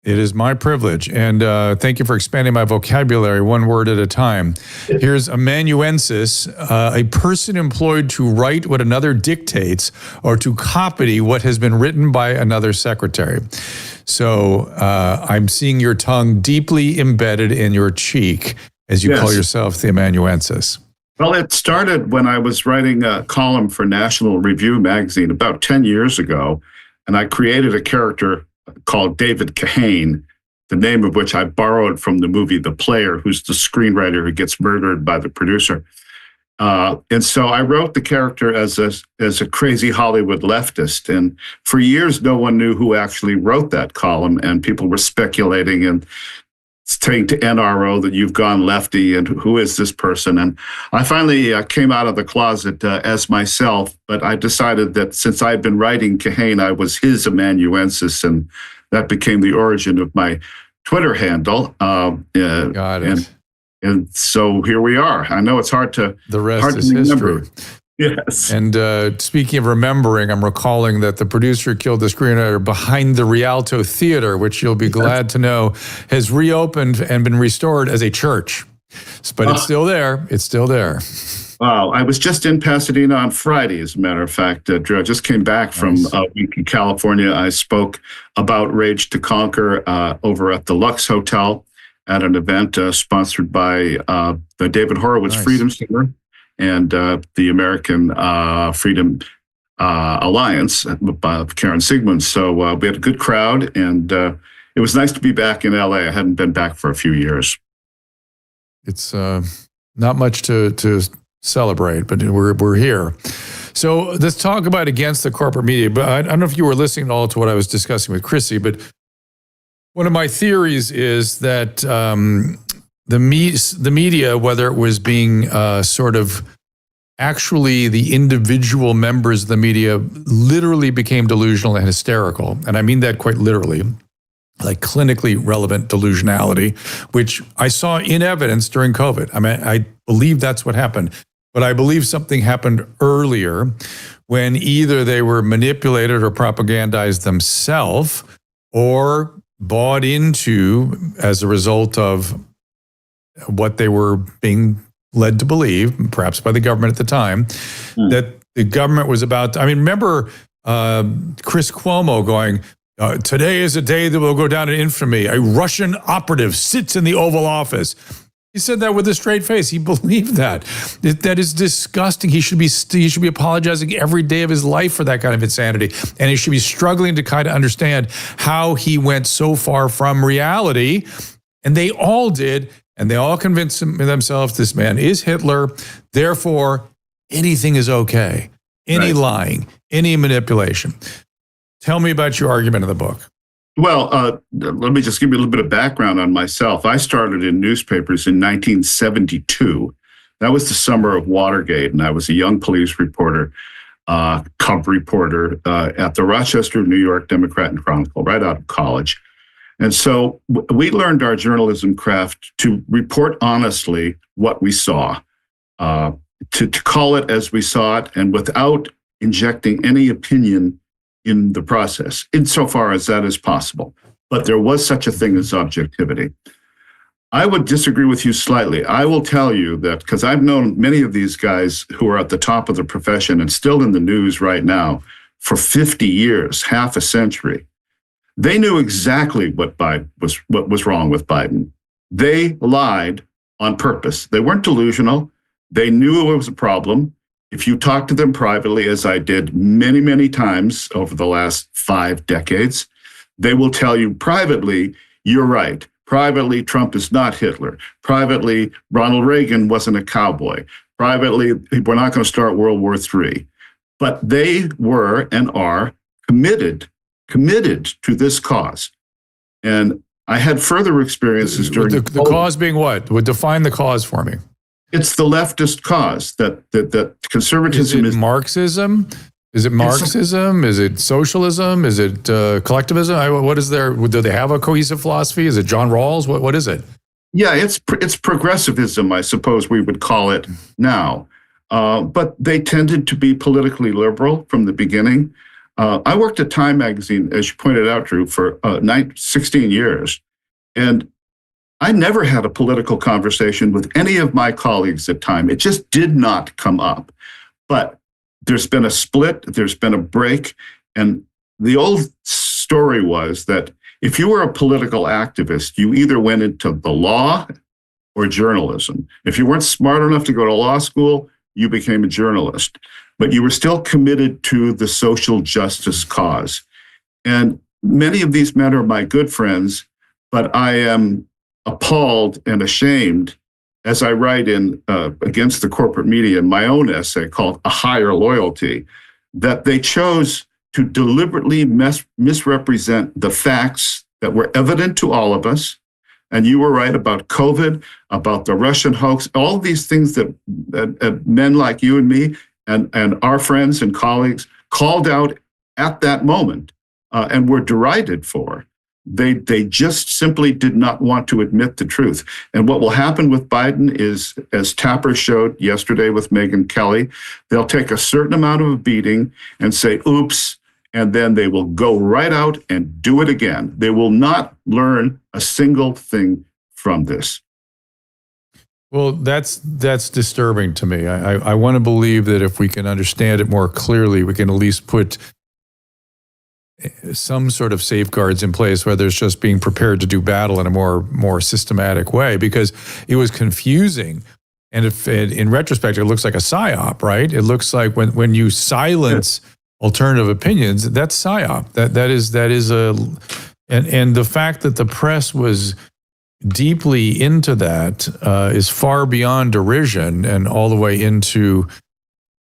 It is my privilege, and thank you for expanding my vocabulary one word at a time. Here's amanuensis, a person employed to write what another dictates or to copy what has been written by another secretary. So I'm seeing your tongue deeply embedded in your cheek as you call yourself the amanuensis. Well, it started when I was writing a column for National Review magazine about 10 years ago, and I created a character called David Kahane, the name of which I borrowed from the movie The Player, who's the screenwriter who gets murdered by the producer. And so I wrote the character as a crazy Hollywood leftist. And for years, no one knew who actually wrote that column, and people were speculating and saying to NRO that you've gone lefty and who is this person? And I finally came out of the closet as myself, but I decided that since I'd been writing Kahane, I was his amanuensis, and that became the origin of my Twitter handle. Got it. And so here we are. I know it's hard to The rest hard is to remember. history. Yes. And speaking of remembering, I'm recalling that the producer killed the screenwriter behind the Rialto Theater, which you'll be glad to know has reopened and been restored as a church. But it's still there. It's still there. Wow. I was just in Pasadena on Friday, as a matter of fact. Drew, I just came back from a week in California. I spoke about Rage to Conquer over at the Lux Hotel at an event sponsored by the David Horowitz Freedom Center and the American Freedom Alliance of Karen Sigmund. So we had a good crowd, and it was nice to be back in LA. I hadn't been back for a few years. It's not much to celebrate, but we're here. So let's talk about Against the Corporate Media. But I don't know if you were listening at all to what I was discussing with Chrissy, but one of my theories is that the media, whether it was being sort of actually the individual members of the media literally became delusional and hysterical. And I mean that quite literally, like clinically relevant delusionality, which I saw in evidence during COVID. I mean, I believe that's what happened. But I believe something happened earlier when either they were manipulated or propagandized themselves or bought into as a result of what they were being led to believe, perhaps by the government at the time, that the government was about to, I mean, remember Chris Cuomo going, today is a day that will go down in infamy. A Russian operative sits in the Oval Office. He said that with a straight face. He believed that. That is disgusting. He should be apologizing every day of his life for that kind of insanity. And he should be struggling to kind of understand how he went so far from reality. And they all did. And they all convince themselves this man is Hitler. Therefore, anything is okay. Any lying, any manipulation. Tell me about your argument in the book. Well, let me just give you a little bit of background on myself. I started in newspapers in 1972. That was the summer of Watergate, and I was a young police reporter, cub reporter at the Rochester, New York Democrat and Chronicle, right out of college. And so we learned our journalism craft to report honestly what we saw, to call it as we saw it, and without injecting any opinion in the process, insofar as that is possible. But there was such a thing as objectivity. I would disagree with you slightly. I will tell you that, because I've known many of these guys who are at the top of the profession and still in the news right now for 50 years, half a century. They knew exactly what was wrong with Biden. They lied on purpose. They weren't delusional. They knew it was a problem. If you talk to them privately, as I did many, many times over the last 5 decades, they will tell you privately, you're right. Privately, Trump is not Hitler. Privately, Ronald Reagan wasn't a cowboy. Privately, we're not going to start World War III. But they were and are committed to this cause. And I had further experiences during the cause being what? Would define the cause for me. It's the leftist cause that conservatism is Marxism. Is it Marxism? Is it socialism? Is it collectivism? What is there? Do they have a cohesive philosophy? Is it John Rawls? What is it? Yeah, it's progressivism, I suppose we would call it now. But they tended to be politically liberal from the beginning. I worked at Time magazine, as you pointed out, Drew, for 16 years. And I never had a political conversation with any of my colleagues at Time. It just did not come up. But there's been a split, there's been a break. And the old story was that if you were a political activist, you either went into the law or journalism. If you weren't smart enough to go to law school, you became a journalist. But you were still committed to the social justice cause. And many of these men are my good friends, but I am appalled and ashamed as I write in Against the Corporate Media, in my own essay called A Higher Loyalty, that they chose to deliberately misrepresent the facts that were evident to all of us. And you were right about COVID, about the Russian hoax, all these things that men like you and me and our friends and colleagues called out at that moment and were derided for. They just simply did not want to admit the truth. And what will happen with Biden is, as Tapper showed yesterday with Megyn Kelly, they'll take a certain amount of a beating and say, oops, and then they will go right out and do it again. They will not learn a single thing from this. Well, that's disturbing to me. I want to believe that if we can understand it more clearly, we can at least put some sort of safeguards in place, whether it's just being prepared to do battle in a more systematic way, because it was confusing. And if in retrospect, it looks like a psyop, right? It looks like when you silence alternative opinions, that's psyop. That is and the fact that the press was deeply into that is far beyond derision and all the way into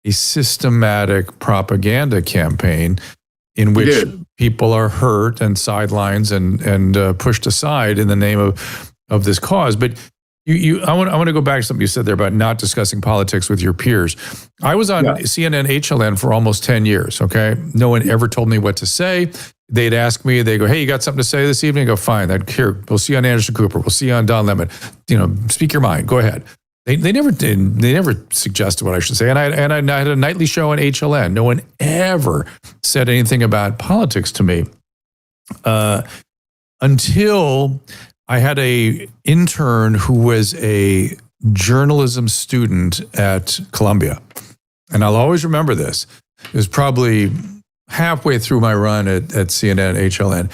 a systematic propaganda campaign in which people are hurt and sidelines and pushed aside in the name of this cause. But I want to go back to something you said there about not discussing politics with your peers. I was on CNN HLN for almost 10 years, okay? No one ever told me what to say. They'd ask me, they go, hey, you got something to say this evening? I go, fine. Here, we'll see you on Anderson Cooper. We'll see you on Don Lemon. Speak your mind. Go ahead. They never did. They never suggested what I should say. And I had a nightly show on HLN. No one ever said anything about politics to me until I had a intern who was a journalism student at Columbia. And I'll always remember this. It was probably halfway through my run at CNN HLN.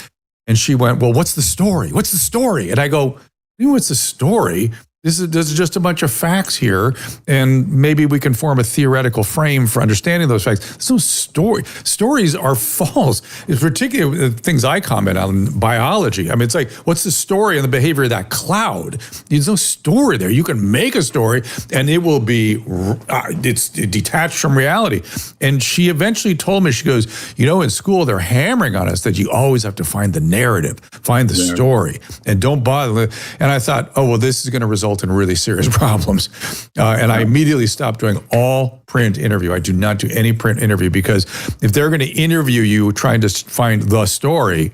And she went, well, what's the story? What's the story? And I go, what's the story? This is just a bunch of facts here, and maybe we can form a theoretical frame for understanding those facts. There's no story. Stories are false. It's particularly things I comment on, biology. I mean, it's like, what's the story and the behavior of that cloud? There's no story there. You can make a story, and it will be it's detached from reality. And she eventually told me, she goes, in school they're hammering on us that you always have to find the narrative, find the story, and don't bother. And I thought, oh well, this is going to result in really serious problems. And I immediately stopped doing all print interview. I do not do any print interview, because if they're going to interview you trying to find the story,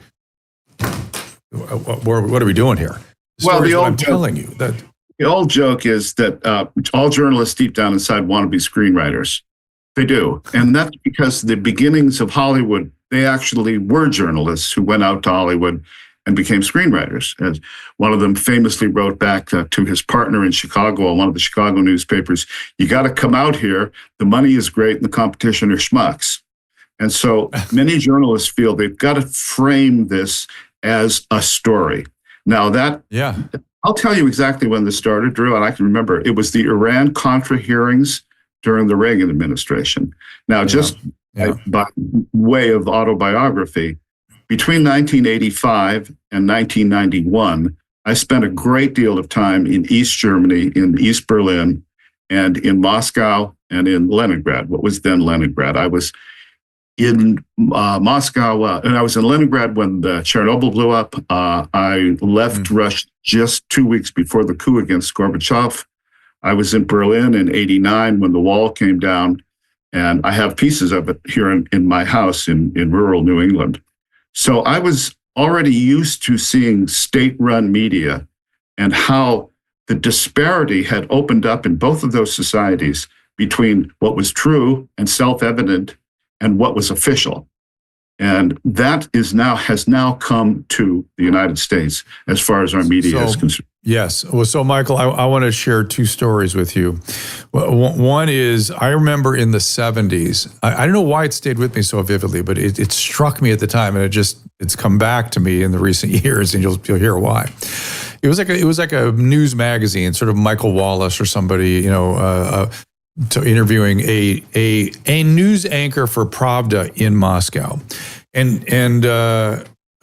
what are we doing here? I'm telling you that the old joke is that all journalists deep down inside want to be screenwriters. They do. And that's because the beginnings of Hollywood, they actually were journalists who went out to Hollywood and became screenwriters. As one of them famously wrote back to his partner in Chicago on one of the Chicago newspapers, you got to come out here. The money is great and the competition are schmucks. And so many journalists feel they've got to frame this as a story. Now I'll tell you exactly when this started, Drew, and I can remember it was the Iran-Contra hearings during the Reagan administration. Now, by way of autobiography, between 1985 and 1991, I spent a great deal of time in East Germany, in East Berlin, and in Moscow and in Leningrad, what was then Leningrad. I was in Moscow, and I was in Leningrad when the Chernobyl blew up. I left Russia just 2 weeks before the coup against Gorbachev. I was in Berlin in '89 when the wall came down, and I have pieces of it here in my house in rural New England. So I was already used to seeing state-run media and how the disparity had opened up in both of those societies between what was true and self-evident and what was official. And that has now come to the United States as far as our media is concerned. Yes. Well, so Michael, I want to share two stories with you. One is, I remember in the 70s, I don't know why it stayed with me so vividly, but it struck me at the time, and it's come back to me in the recent years, and you'll hear why. It was like a news magazine, sort of Michael Wallace or somebody, interviewing a news anchor for Pravda in Moscow, and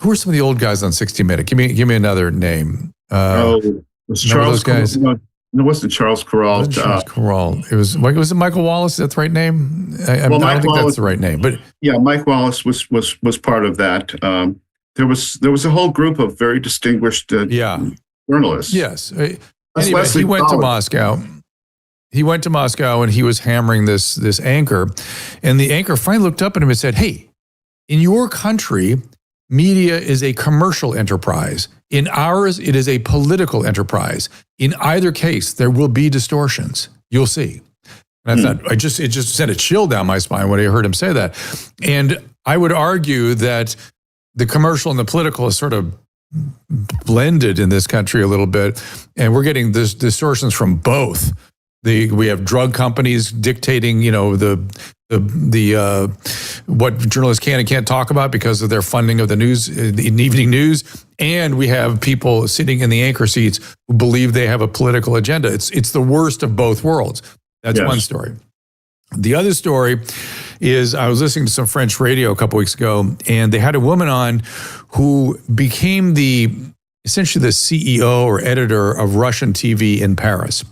who are some of the old guys on 60 Minutes? Give me another name. Was Charles guys? No, it wasn't Charles Corral. Charles Corral. Was it Michael Wallace? Is that the right name? I don't think that's the right name. But yeah, Mike Wallace was part of that. There was a whole group of very distinguished journalists. Yes. Anyway, he went to Moscow. He went to Moscow and he was hammering this anchor, and the anchor finally looked up at him and said, "Hey, in your country, media is a commercial enterprise. In ours, it is a political enterprise. In either case, there will be distortions. You'll see." And I thought, it just sent a chill down my spine when I heard him say that. And I would argue that the commercial and the political is sort of blended in this country a little bit, and we're getting this distortions from both. We have drug companies dictating, what journalists can and can't talk about because of their funding of the news, the evening news, and we have people sitting in the anchor seats who believe they have a political agenda. It's the worst of both worlds. That's one story. The other story is, I was listening to some French radio a couple weeks ago, and they had a woman on who became essentially the CEO or editor of Russian TV in Paris.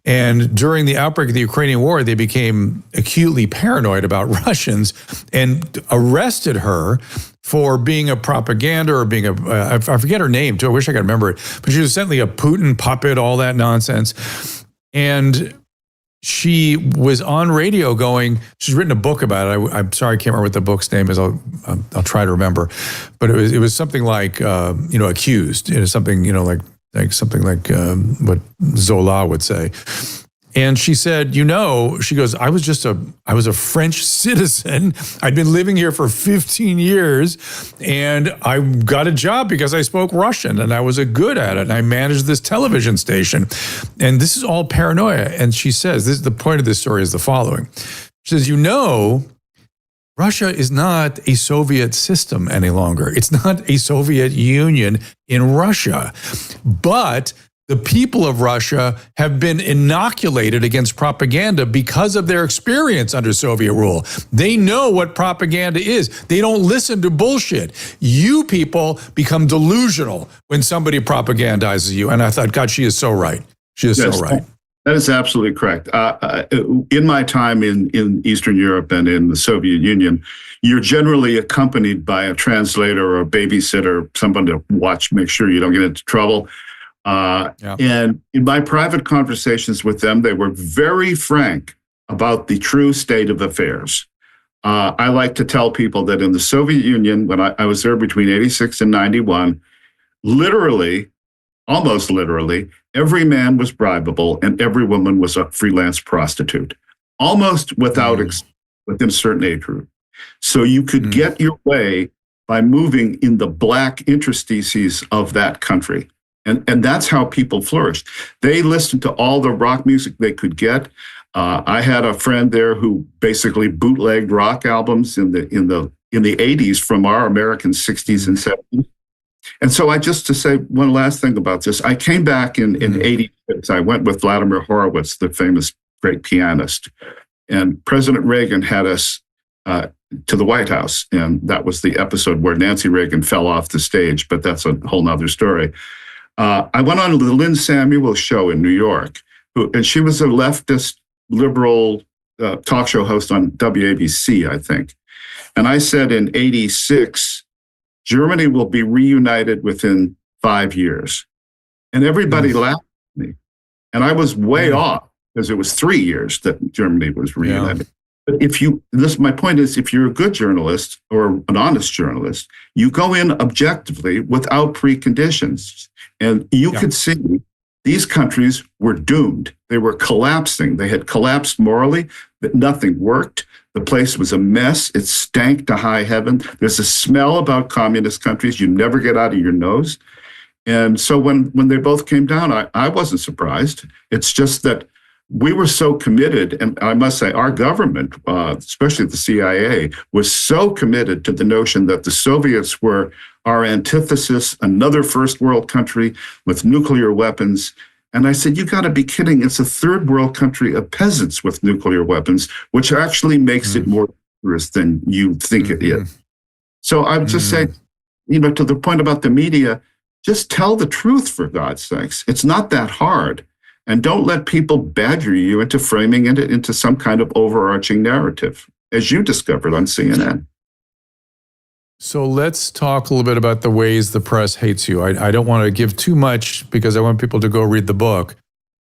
And during the outbreak of the Ukrainian war, they became acutely paranoid about Russians and arrested her for being a propaganda or being I forget her name too. I wish I could remember it. But she was essentially a Putin puppet, all that nonsense. And she was on radio going, she's written a book about it. I'm sorry, I can't remember what the book's name is. I'll try to remember. But it was something like, accused. It was something, something like what Zola would say. And she said, she goes, I was a French citizen. I'd been living here for 15 years and I got a job because I spoke Russian and I was good at it. And I managed this television station. And this is all paranoia. And she says, the point of this story is the following. She says, Russia is not a Soviet system any longer. It's not a Soviet Union in Russia. But the people of Russia have been inoculated against propaganda because of their experience under Soviet rule. They know what propaganda is. They don't listen to bullshit. You people become delusional when somebody propagandizes you. And I thought, God, she is so right. She is so right. That is absolutely correct. In my time in Eastern Europe and in the Soviet Union, you're generally accompanied by a translator or a babysitter, someone to watch, make sure you don't get into trouble. And in my private conversations with them, they were very frank about the true state of affairs. I like to tell people that in the Soviet Union, when I was there between 86 and 91, literally, almost literally, every man was bribable and every woman was a freelance prostitute, almost within a certain age group. So you could get your way by moving in the black interstices of that country. And that's how people flourished. They listened to all the rock music they could get. I had a friend there who basically bootlegged rock albums in the 80s from our American 60s and 70s. And so to say one last thing about this, I came back in 86. I went with Vladimir Horowitz, the famous great pianist. And President Reagan had us to the White House. And that was the episode where Nancy Reagan fell off the stage, but that's a whole nother story. I went on the Lynn Samuels show in New York, and she was a leftist, liberal talk show host on WABC, I think. And I said in 86, Germany will be reunited within 5 years. And everybody laughed at me. And I was way off because it was 3 years that Germany was reunited. But my point is, if you're a good journalist or an honest journalist, you go in objectively without preconditions. And you could see these countries were doomed. They were collapsing. They had collapsed morally, but nothing worked. The place was a mess. It stank to high heaven. There's a smell about communist countries you never get out of your nose. And so when they both came down, I wasn't surprised. It's just that we were so committed, and I must say our government, especially the CIA, was so committed to the notion that the Soviets were our antithesis, another first world country with nuclear weapons. And I said, you got to be kidding. It's a third world country of peasants with nuclear weapons, which actually makes it more dangerous than you think it is. So I would just say, to the point about the media, just tell the truth, for God's sakes. It's not that hard. And don't let people badger you into framing it into some kind of overarching narrative, as you discovered on CNN. So let's talk a little bit about the ways the press hates you. I don't want to give too much because I want people to go read the book,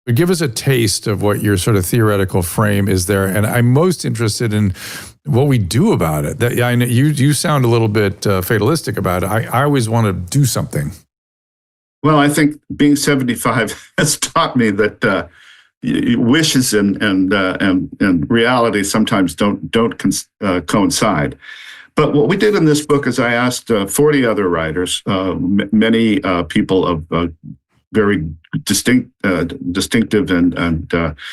but give us a taste of what your sort of theoretical frame is there. And I'm most interested in what we do about it. I know you sound a little bit fatalistic about it. I always want to do something. Well, I think being 75 has taught me that wishes and reality sometimes don't coincide. But what we did in this book is I asked 40 other writers, many people of very distinctive and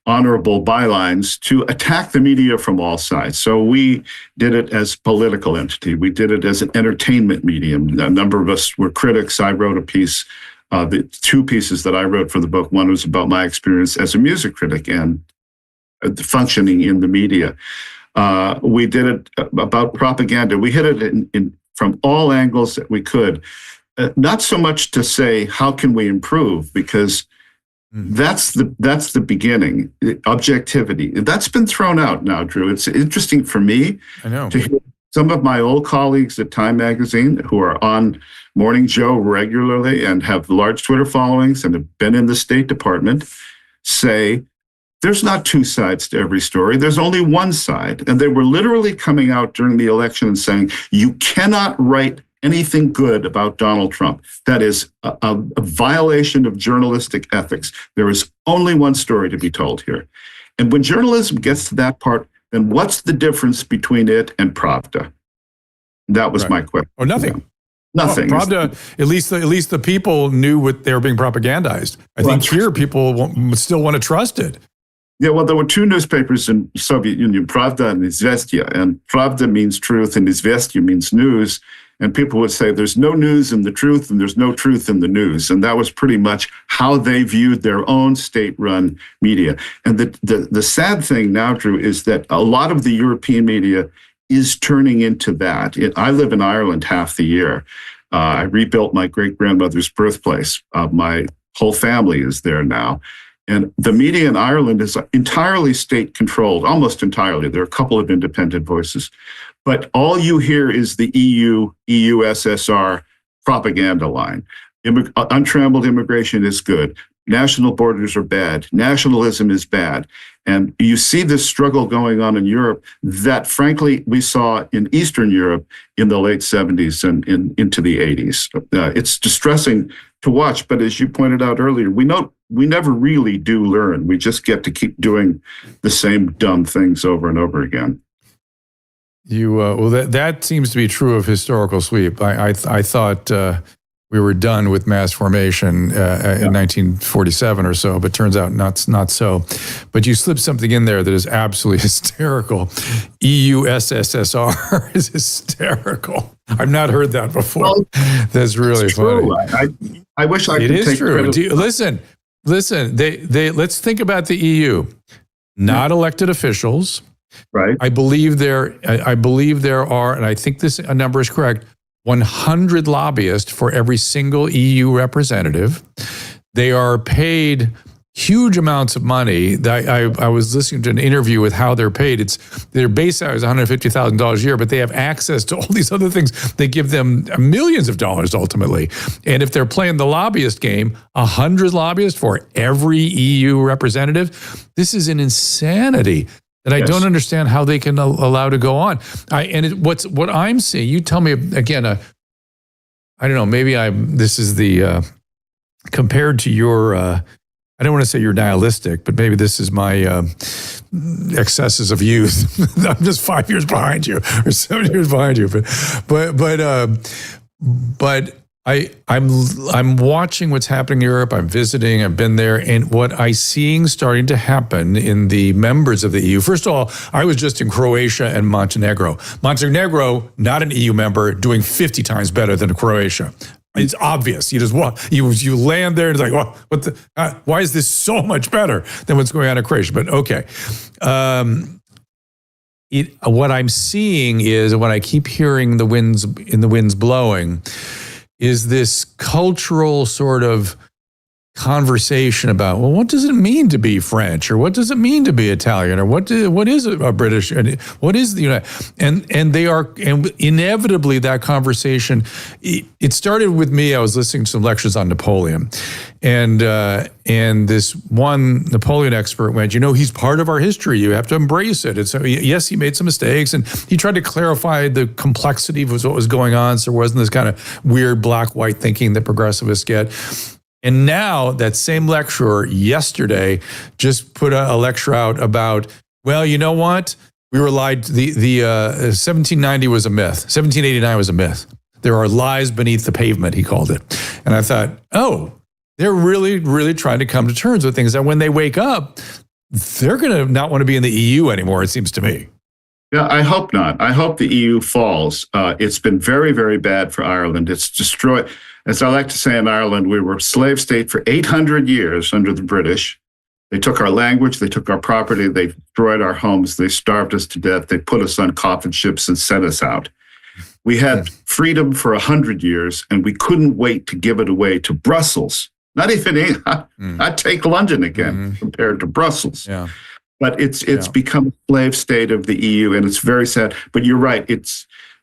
honorable bylines, to attack the media from all sides. So we did it as a political entity. We did it as an entertainment medium. A number of us were critics. I wrote a piece, the two pieces that I wrote for the book. One was about my experience as a music critic and functioning in the media. We did it about propaganda. We hit it from all angles that we could. Not so much to say, how can we improve? Because that's the beginning. Objectivity. That's been thrown out now, Drew. It's interesting for me to hear some of my old colleagues at Time Magazine who are on Morning Joe regularly and have large Twitter followings and have been in the State Department say, there's not two sides to every story. There's only one side. And they were literally coming out during the election and saying, you cannot write anything good about Donald Trump. That is a violation of journalistic ethics. There is only one story to be told here. And when journalism gets to that part, then what's the difference between it and Pravda? That was my question. Or nothing. Yeah. Nothing. Well, Pravda, at least the people knew what they were being propagandized. I think here people still want to trust it. Yeah, well, there were two newspapers in Soviet Union, Pravda and Izvestia. And Pravda means truth and Izvestia means news. And people would say there's no news in the truth and there's no truth in the news. And that was pretty much how they viewed their own state-run media. And the sad thing now, Drew, is that a lot of the European media is turning into that. I live in Ireland half the year. I rebuilt my great-grandmother's birthplace. My whole family is there now. And the media in Ireland is entirely state-controlled, almost entirely. There are a couple of independent voices. But all you hear is the EU-SSR propaganda line. Untrammeled immigration is good. National borders are bad. Nationalism is bad. And you see this struggle going on in Europe that, frankly, we saw in Eastern Europe in the late 70s and into the 80s. It's distressing to watch, but as you pointed out earlier, we never really do learn. We just get to keep doing the same dumb things over and over again. That seems to be true of historical sweep. I thought we were done with mass formation in 1947 or so, but turns out not so. But you slipped something in there that is absolutely hysterical. EU-SSR is hysterical. I've not heard that before. Well, that's really funny. I wish I could take it is true. Listen. Let's think about the EU. Not elected officials. Right. I believe there are, and I think this number is correct, 100 lobbyists for every single EU representative. They are paid huge amounts of money. I was listening to an interview with how they're paid. Their base salary is $150,000 a year, but they have access to all these other things. They give them millions of dollars ultimately. And if they're playing the lobbyist game, 100 lobbyists for every EU representative, this is an insanity that I don't understand how they can allow to go on. What I'm seeing, you tell me again, I don't know, maybe this is the, compared to your, I don't want to say you're nihilistic, but maybe this is my excesses of youth. I'm just 5 years behind you or 7 years behind you. But I'm watching what's happening in Europe. I'm visiting. I've been there, and what I'm seeing starting to happen in the members of the EU. First of all, I was just in Croatia and Montenegro. Montenegro, not an EU member, doing 50 times better than Croatia. It's obvious. You just walk. You land there, and it's like, oh, why is this so much better than what's going on in Croatia? But okay. What I'm seeing is, and what I keep hearing the winds blowing, is this cultural sort of conversation about, well, what does it mean to be French, or what does it mean to be Italian, or what is a British, and what is the and inevitably that conversation. It started with me. I was listening to some lectures on Napoleon, and this one Napoleon expert went, he's part of our history. You have to embrace it. So yes, he made some mistakes, and he tried to clarify the complexity of what was going on, so there wasn't this kind of weird black-white thinking that progressivists get. And now that same lecturer yesterday just put a lecture out about, well, you know what? We were lied. The 1790 was a myth. 1789 was a myth. There are lies beneath the pavement, he called it. And I thought, oh, they're really, really trying to come to terms with things that when they wake up, they're going to not want to be in the EU anymore, it seems to me. Yeah, I hope not. I hope the EU falls. It's been very, very bad for Ireland. It's destroyed. As I like to say in Ireland, we were a slave state for 800 years under the British. They took our language, they took our property, they destroyed our homes, they starved us to death, they put us on coffin ships and sent us out. We had freedom for 100 years, and we couldn't wait to give it away to Brussels. Not even, I'd take London again compared to Brussels. Yeah. But it's become a slave state of the EU, and it's very sad. But you're right,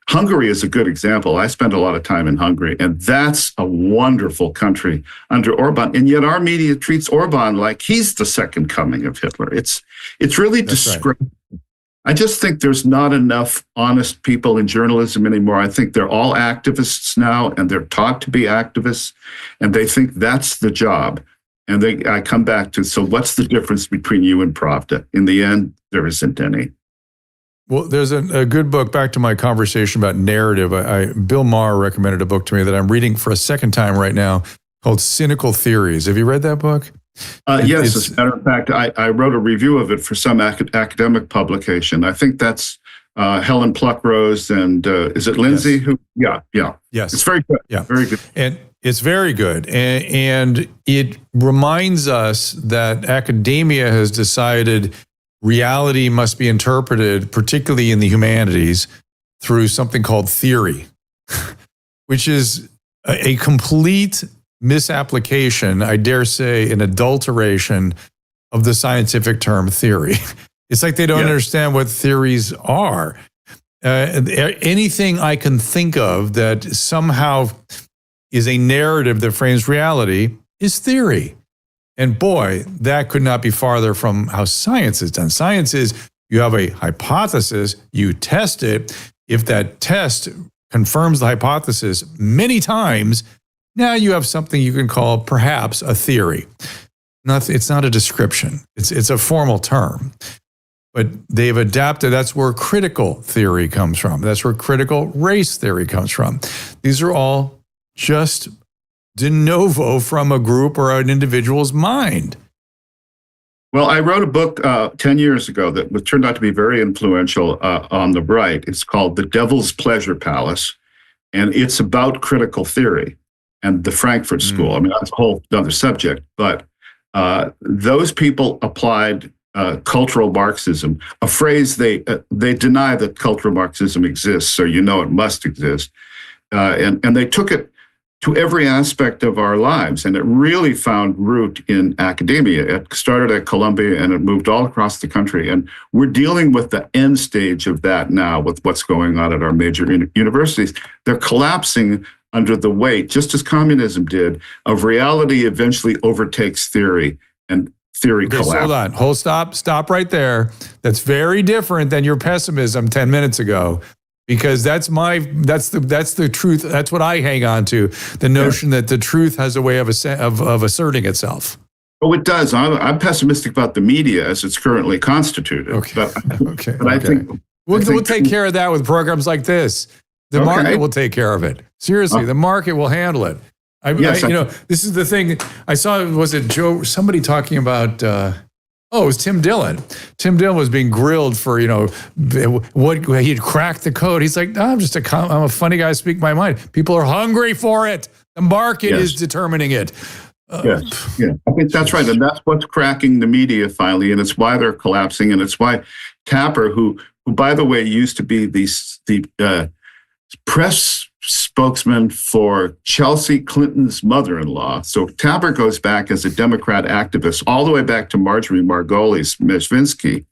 Hungary is a good example. I spent a lot of time in Hungary, and that's a wonderful country under Orban. And yet our media treats Orban like he's the second coming of Hitler. It's really disgraceful. Right. I just think there's not enough honest people in journalism anymore. I think they're all activists now, and they're taught to be activists, and they think that's the job. And I come back to, so what's the difference between you and Pravda? In the end, there isn't any. Well, there's a good book, back to my conversation about narrative. Bill Maher recommended a book to me that I'm reading for a second time right now called Cynical Theories. Have you read that book? Yes, as a matter of fact, I wrote a review of it for some academic publication. I think that's Helen Pluckrose and is it Lindsay? Yes. Yes. It's very good. Yeah. Very good. And it's very good. And it reminds us that academia has decided reality must be interpreted, particularly in the humanities, through something called theory, which is a complete misapplication, I dare say, an adulteration of the scientific term theory. It's like they don't understand what theories are. Anything I can think of that somehow is a narrative that frames reality is theory. And boy, that could not be farther from how science is done. Science is you have a hypothesis, you test it. If that test confirms the hypothesis many times, now you have something you can call perhaps a theory. It's not a description. It's a formal term. But they've adapted. That's where critical theory comes from. That's where critical race theory comes from. These are all just de novo from a group or an individual's mind. Well, I wrote a book 10 years ago that turned out to be very influential on the right. It's called The Devil's Pleasure Palace, and it's about critical theory and the Frankfurt School. I mean, that's a whole other subject, but those people applied cultural Marxism, a phrase they deny that cultural Marxism exists, so you know it must exist, and they took it to every aspect of our lives, and it really found root in academia. It started at Columbia and it moved all across the country, and we're dealing with the end stage of that now with what's going on at our major universities. They're collapsing under the weight, just as communism did, of reality eventually overtakes theory, and theory collapses. Hold on. Stop right there. That's very different than your pessimism 10 minutes ago. Because that's the truth. That's what I hang on to. The notion that the truth has a way of asserting itself. Oh, it does. I'm pessimistic about the media as it's currently constituted. Okay. But I think we'll take care of that with programs like this. The market will take care of it. Seriously, the market will handle it. This is the thing. I saw. Was it Joe? Somebody talking about. It was Tim Dillon. Tim Dillon was being grilled for, what he'd cracked the code. He's like, I'm a funny guy, speak my mind. People are hungry for it. The market is determining it. I think that's right. And that's what's cracking the media finally. And it's why they're collapsing. And it's why Tapper, who by the way, used to be the press spokesman for Chelsea Clinton's mother-in-law. So Tapper goes back as a Democrat activist all the way back to Marjorie Margolis Mezvinsky.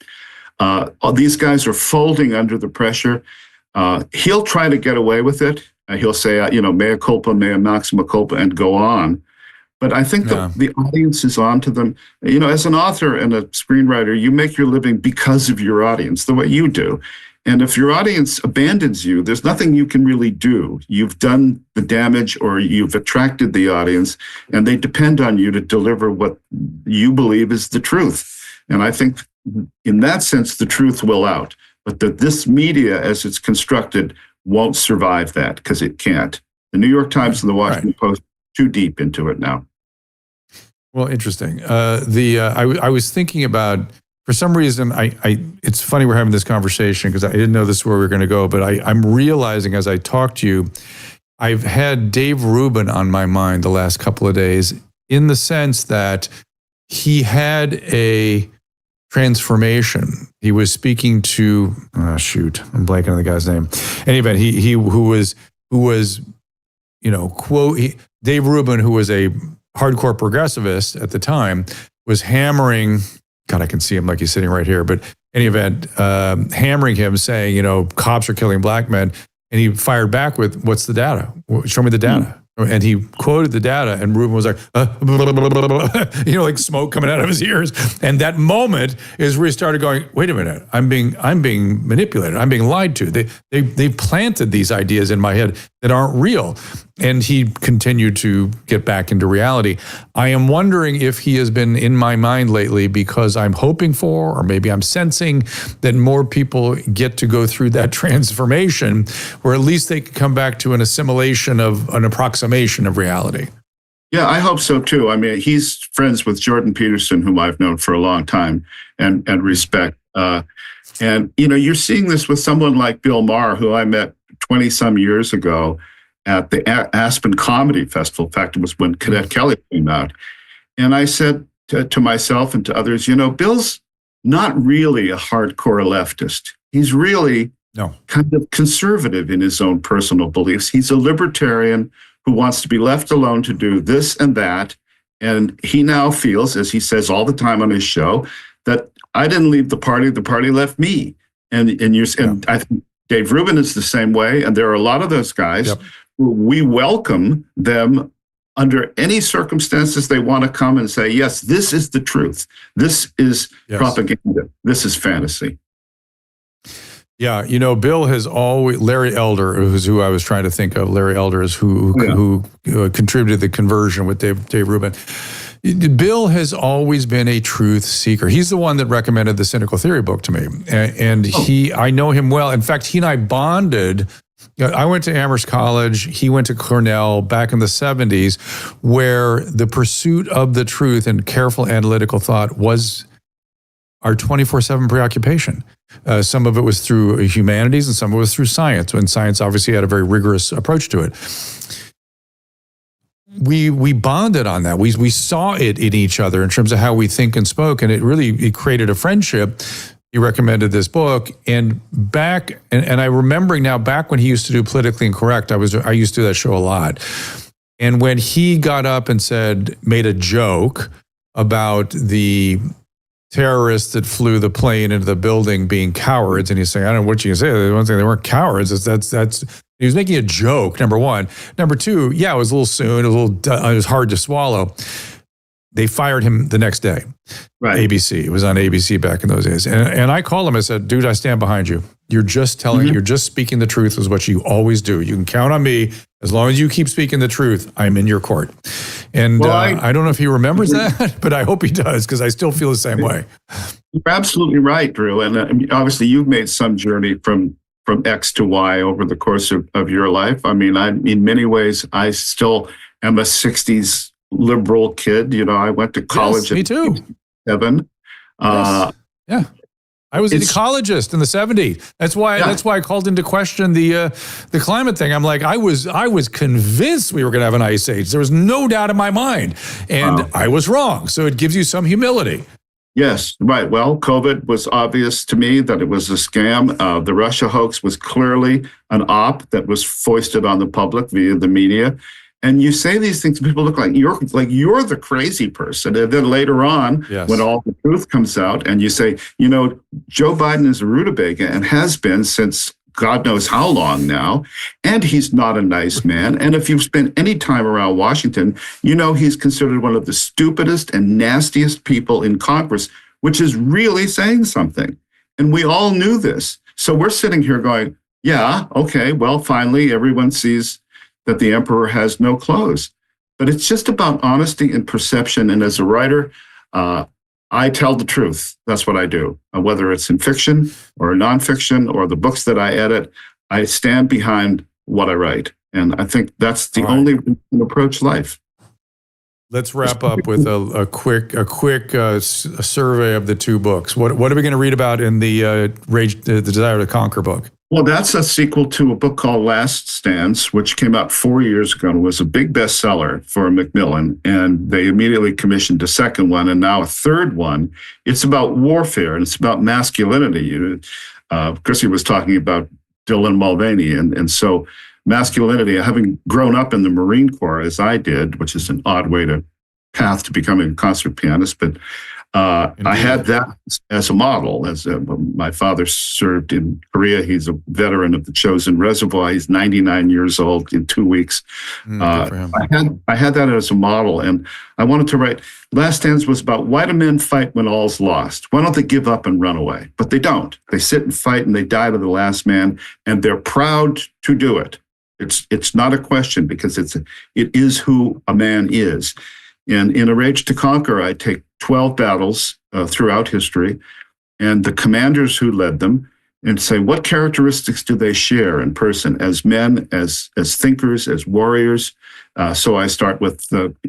These guys are folding under the pressure. He'll try to get away with it. He'll say, mea culpa, mea maxima culpa, and go on. But I think the audience is on to them. As an author and a screenwriter, you make your living because of your audience, the way you do. And if your audience abandons you, there's nothing you can really do. You've done the damage or you've attracted the audience, and they depend on you to deliver what you believe is the truth. And I think in that sense, the truth will out. But this media, as it's constructed, won't survive that because it can't. The New York Times and the Washington Post are too deep into it now. Well, interesting. I was thinking about, for some reason, it's funny we're having this conversation because I didn't know this is where we were going to go, but I'm realizing as I talk to you, I've had Dave Rubin on my mind the last couple of days in the sense that he had a transformation. He was speaking to, I'm blanking on the guy's name. Anyway, he who was Dave Rubin, who was a hardcore progressivist at the time, was hammering, God, I can see him like he's sitting right here, but any event, hammering him saying, cops are killing black men. And he fired back with, what's the data? Show me the data. And he quoted the data, and Rubin was like, like smoke coming out of his ears. And that moment is where he started going, wait a minute, I'm being manipulated. I'm being lied to. They planted these ideas in my head that aren't real. And he continued to get back into reality. I am wondering if he has been in my mind lately because I'm hoping for, or maybe I'm sensing that more people get to go through that transformation, where at least they can come back to an assimilation of an approximation of reality. Yeah, I hope so too. I mean, he's friends with Jordan Peterson, whom I've known for a long time and respect. And, you know, you're seeing this with someone like Bill Maher, who I met 20 some years ago at the Aspen Comedy Festival. In fact, it was when Cadet Kelly came out. And I said to myself and to others, you know, Bill's not really a hardcore leftist. He's really kind of conservative in his own personal beliefs. He's a libertarian who wants to be left alone to do this and that. And he now feels, as he says all the time on his show, that I didn't leave the party left me. And I think Dave Rubin is the same way. And there are a lot of those guys who we welcome them under any circumstances they want to come and say, yes, this is the truth. This is propaganda. This is fantasy. Yeah, you know, Bill has always, Larry Elder, who's who I was trying to think of. Larry Elder is who contributed the conversion with Dave Rubin. Bill has always been a truth seeker. He's the one that recommended the Cynical Theory book to me. And I know him well. In fact, he and I bonded. I went to Amherst College. He went to Cornell back in the 70s, where the pursuit of the truth and careful analytical thought was our 24/7 preoccupation. Some of it was through humanities and some of it was through science, when science obviously had a very rigorous approach to it. We bonded on that. We saw it in each other in terms of how we think and spoke, and it created a friendship. He recommended this book, and I remembering now, back when he used to do Politically Incorrect, I used to do that show a lot. And when he got up and made a joke about the terrorists that flew the plane into the building being cowards, and he's saying, I don't know what you can say. The one thing, they weren't cowards. He was making a joke, number one. Number two, it was a little soon. It was hard to swallow. They fired him the next day. Right. ABC. It was on ABC back in those days. And I called him. I said, dude, I stand behind you. You're just you're just speaking the truth, is what you always do. You can count on me. As long as you keep speaking the truth, I'm in your court. And I don't know if he remembers that, but I hope he does, because I still feel the same way. You're absolutely right, Drew. And obviously you've made some journey from X to Y over the course of your life. I mean, in many ways, I still am a 60s liberal kid. You know, I went to college. Yes, me too. 7. Yeah. I was an ecologist in the 70s. That's why I called into question the climate thing. I'm like, I was convinced we were going to have an ice age. There was no doubt in my mind. And I was wrong. So it gives you some humility. Yes, right. Well, COVID was obvious to me that it was a scam. The Russia hoax was clearly an op that was foisted on the public via the media. And you say these things, people look like you're the crazy person. And then later on, when all the truth comes out, and you say, you know, Joe Biden is a rutabaga and has been since God knows how long now, and he's not a nice man. And if you've spent any time around Washington, you know he's considered one of the stupidest and nastiest people in Congress, which is really saying something. And we all knew this. So we're sitting here going, yeah, okay, well, finally everyone sees that the emperor has no clothes. But it's just about honesty and perception. And as a writer, I tell the truth. That's what I do. Whether it's in fiction or nonfiction or the books that I edit, I stand behind what I write. And I think that's the only way to approach life. Let's wrap up with a quick survey of the two books. What are we going to read about in the Desire to Conquer book? Well, that's a sequel to a book called Last Stands, which came out 4 years ago and was a big bestseller for Macmillan. And they immediately commissioned a second one and now a third one. It's about warfare and it's about masculinity. Chrissy was talking about Dylan Mulvaney. And so masculinity, having grown up in the Marine Corps as I did, which is an odd path to becoming a concert pianist, but I had that as a model. My father served in Korea. He's a veteran of the Chosin Reservoir. He's 99 years old in 2 weeks. I had that as a model, and I wanted to write. Last Stands was about why do men fight when all's lost? Why don't they give up and run away? But they don't. They sit and fight, and they die to the last man, and they're proud to do it. It's not a question because it is who a man is. And in A Rage to Conquer, I take 12 battles throughout history, and the commanders who led them, and say, what characteristics do they share in person as men, as thinkers, as warriors? So I start with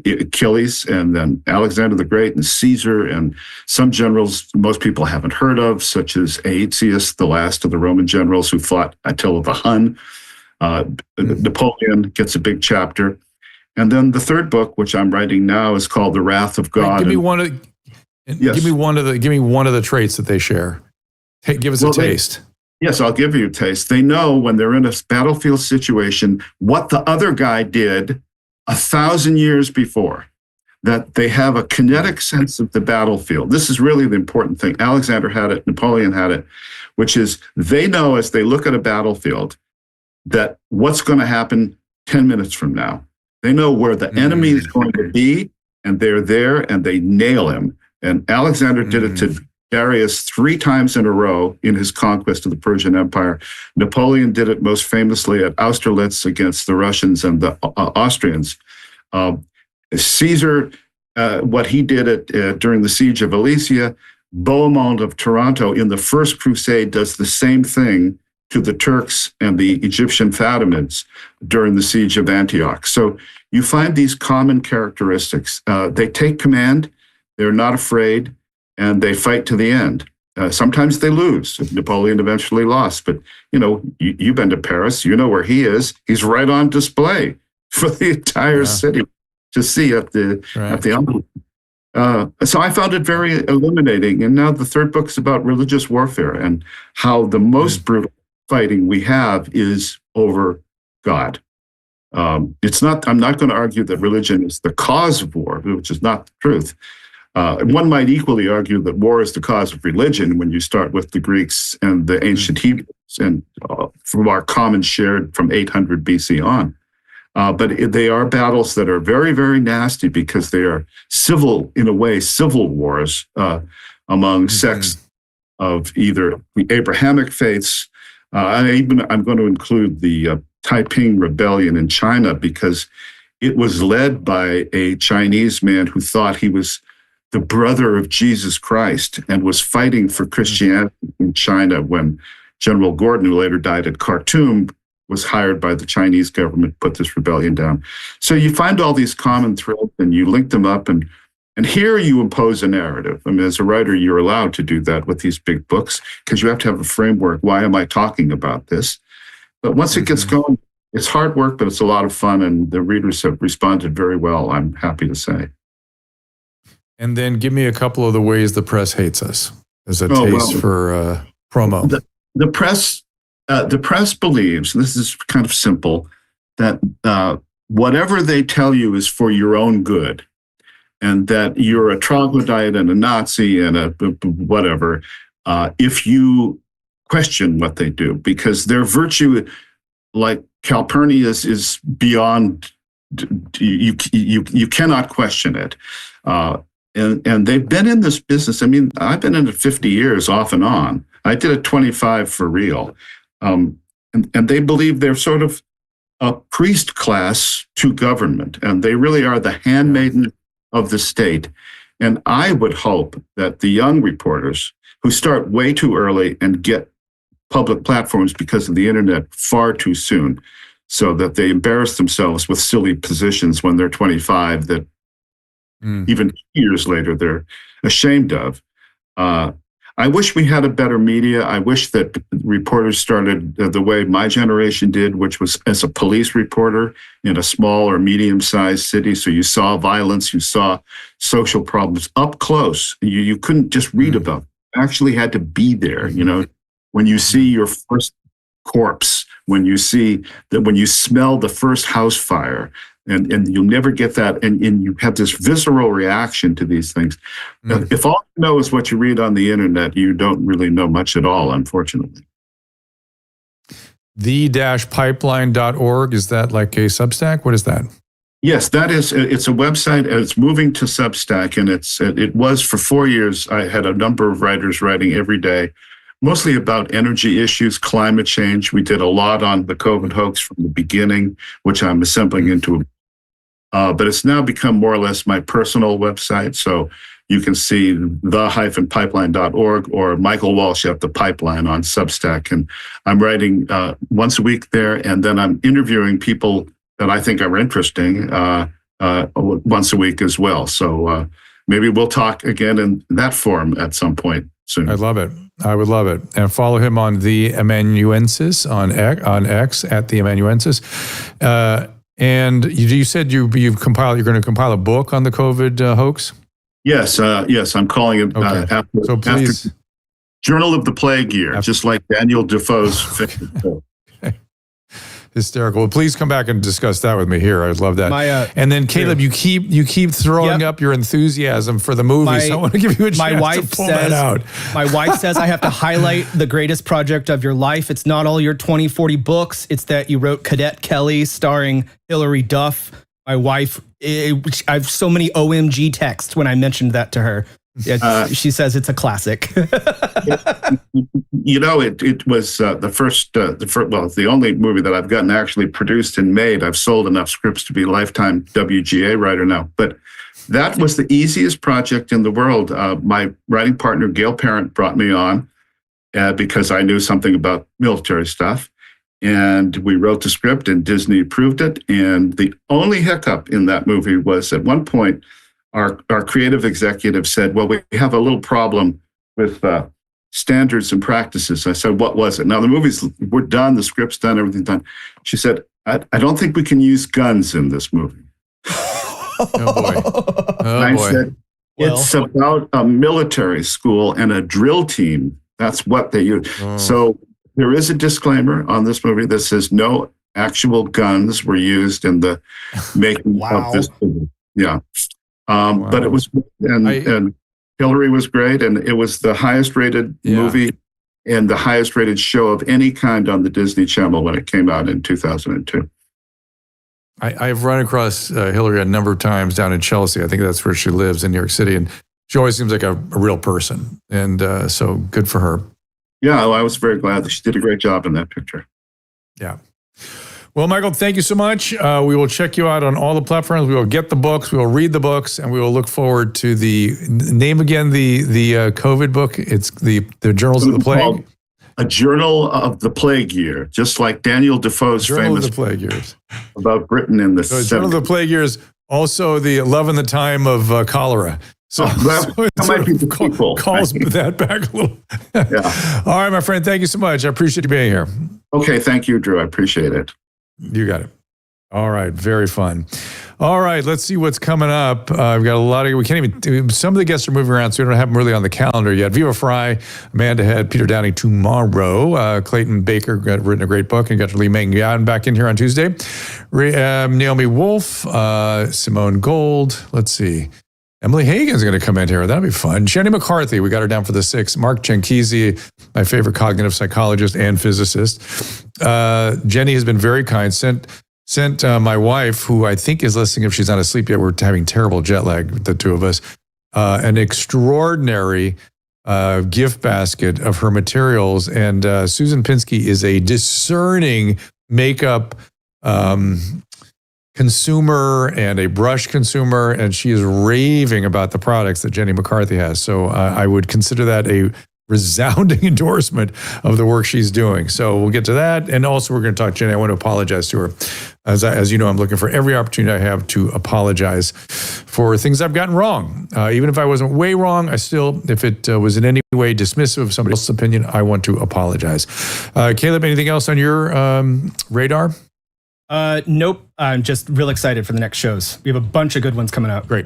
Achilles, and then Alexander the Great, and Caesar, and some generals most people haven't heard of, such as Aetius, the last of the Roman generals who fought Attila the Hun. Napoleon gets a big chapter. And then the third book, which I'm writing now, is called The Wrath of God. Give me one of the traits that they share. Hey, give us a taste. Yes, I'll give you a taste. They know when they're in a battlefield situation what the other guy did 1,000 years before, that they have a kinetic sense of the battlefield. This is really the important thing. Alexander had it, Napoleon had it, which is they know as they look at a battlefield that what's going to happen 10 minutes from now. They know where the enemy is going to be, and they're there and they nail him. And Alexander did it to Darius 3 times in a row in his conquest of the Persian Empire. Napoleon did it most famously at Austerlitz against the Russians and the Austrians. Caesar, what he did during the siege of Alesia, Bohemond of Taranto in the First Crusade does the same thing to the Turks and the Egyptian Fatimids during the siege of Antioch. So you find these common characteristics. They take command, they're not afraid, and they fight to the end. Sometimes they lose. Napoleon eventually lost, but you've been to Paris, you know where he is. He's right on display for the entire city to see at the emblem. So I found it very illuminating. And now the third book is about religious warfare and how the most brutal fighting we have is over God. I'm not going to argue that religion is the cause of war, which is not the truth. One might equally argue that war is the cause of religion when you start with the Greeks and the ancient Hebrews and from our common shared from 800 BC on. But they are battles that are very, very nasty because they are civil wars among sects of either the Abrahamic faiths. I'm going to include the Taiping Rebellion in China because it was led by a Chinese man who thought he was the brother of Jesus Christ and was fighting for Christianity in China when General Gordon, who later died at Khartoum, was hired by the Chinese government to put this rebellion down. So you find all these common threads and you link them up, and here you impose a narrative. I mean, as a writer, you're allowed to do that with these big books because you have to have a framework. Why am I talking about this? But once it gets going, it's hard work, but it's a lot of fun, and the readers have responded very well, I'm happy to say. And then give me a couple of the ways the press hates us as a taste for promo. The press believes, and this is kind of simple, that whatever they tell you is for your own good, and that you're a troglodyte and a Nazi and a whatever if you question what they do, because their virtue, like Calpurnius, is beyond, you cannot question it. And they've been in this business. I mean, I've been in it 50 years off and on. I did it 25 for real. And they believe they're sort of a priest class to government, and they really are the handmaiden of the state. And I would hope that the young reporters who start way too early and get public platforms because of the internet far too soon, so that they embarrass themselves with silly positions when they're 25 that even years later they're ashamed of. I wish we had a better media. I wish that reporters started the way my generation did, which was as a police reporter in a small or medium-sized city. So you saw violence, you saw social problems up close. You couldn't just read about it. You actually had to be there. When you see your first corpse, when you smell the first house fire, and you'll never get that, and you have this visceral reaction to these things. If all you know is what you read on the internet, you don't really know much at all, unfortunately. The-pipeline.org, is that like a Substack? What is that? Yes, that is. It's a website. It's moving to Substack, and it was for 4 years. I had a number of writers writing every day, mostly about energy issues, climate change. We did a lot on the COVID hoax from the beginning, which I'm assembling into a but it's now become more or less my personal website. So you can see the-pipeline.org or Michael Walsh at The Pipeline on Substack. And I'm writing once a week there, and then I'm interviewing people that I think are interesting once a week as well. So maybe we'll talk again in that form at some point soon. I'd love it. I would love it. And follow him on The Amanuensis on X at The Amanuensis. And you said you're going to compile a book on the COVID hoax? Yes, I'm calling it after Journal of the Plague Year, just like Daniel Defoe's fiction book. Hysterical. Well, please come back and discuss that with me here. I'd love that. And then Caleb, you keep throwing up your enthusiasm for the movie, so I want to give you a chance to pull that out. My wife says I have to highlight the greatest project of your life. It's not all your 20, 40 books. It's that you wrote Cadet Kelly starring Hilary Duff. My wife, I have so many OMG texts when I mentioned that to her. She says it's a classic. It was the only movie that I've gotten actually produced and made. I've sold enough scripts to be a lifetime WGA writer now. But that was the easiest project in the world. My writing partner, Gail Parent, brought me on because I knew something about military stuff. And we wrote the script and Disney approved it. And the only hiccup in that movie was at one point, our creative executive said, well, we have a little problem with standards and practices. I said, what was it? Now, the we're done, the script's done, everything's done. She said, I don't think we can use guns in this movie. I said, it's about a military school and a drill team. That's what they use. So there is a disclaimer on this movie that says no actual guns were used in the making of this movie. Yeah. But it was, and Hillary was great, and it was the highest rated movie and the highest rated show of any kind on the Disney Channel when it came out in 2002. I've run across Hillary a number of times down in Chelsea. I think that's where she lives in New York City, and she always seems like a real person, and so good for her. Yeah, I was very glad that she did a great job in that picture. Yeah. Well, Michael, thank you so much. We will check you out on all the platforms. We will get the books. We will read the books, and we will look forward to the name again. The COVID book. It's the Journals of the Plague. A Journal of the Plague Year, just like Daniel Defoe's famous of the Plague Years about Britain in the 70s. Journal of the Plague Years. Also, the Love and the Time of Cholera. So, that might be the sequel. Calls that back a little. Yeah. All right, my friend. Thank you so much. I appreciate you being here. Okay, thank you, Drew. I appreciate it. You got it. All right. Very fun. All right. Let's see what's coming up. We've got a lot of, we can't even, some of the guests are moving around, so we don't have them really on the calendar yet. Viva Fry, Amanda Head, Peter Downing tomorrow. Clayton Baker got written a great book and got Li Meng Yan back in here on Tuesday. Naomi Wolf, Simone Gold. Let's see. Emily Hagan's going to come in here. That'll be fun. Jenny McCarthy, we got her down for the 6th. Mark Jankizi, my favorite cognitive psychologist and physicist. Jenny has been very kind. Sent my wife, who I think is listening if she's not asleep yet. We're having terrible jet lag, the two of us. An extraordinary gift basket of her materials. And Susan Pinsky is a discerning makeup consumer and a brush consumer, and she is raving about the products that Jenny McCarthy has. So I would consider that a resounding endorsement of the work she's doing. So we'll get to that. And also we're going to talk to Jenny. I want to apologize to her. As you know, I'm looking for every opportunity I have to apologize for things I've gotten wrong. Even if I wasn't way wrong, I still, if it was in any way dismissive of somebody else's opinion, I want to apologize. Caleb, anything else on your radar? Nope. I'm just real excited for the next shows. We have a bunch of good ones coming out. Great.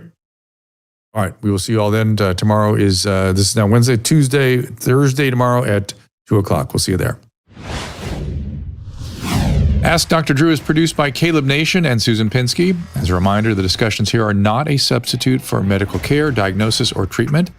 All right. We will see you all then. Tomorrow is, this is now Wednesday, Tuesday, Thursday tomorrow at 2:00. We'll see you there. Ask Dr. Drew is produced by Caleb Nation and Susan Pinsky. As a reminder, the discussions here are not a substitute for medical care, diagnosis, or treatment.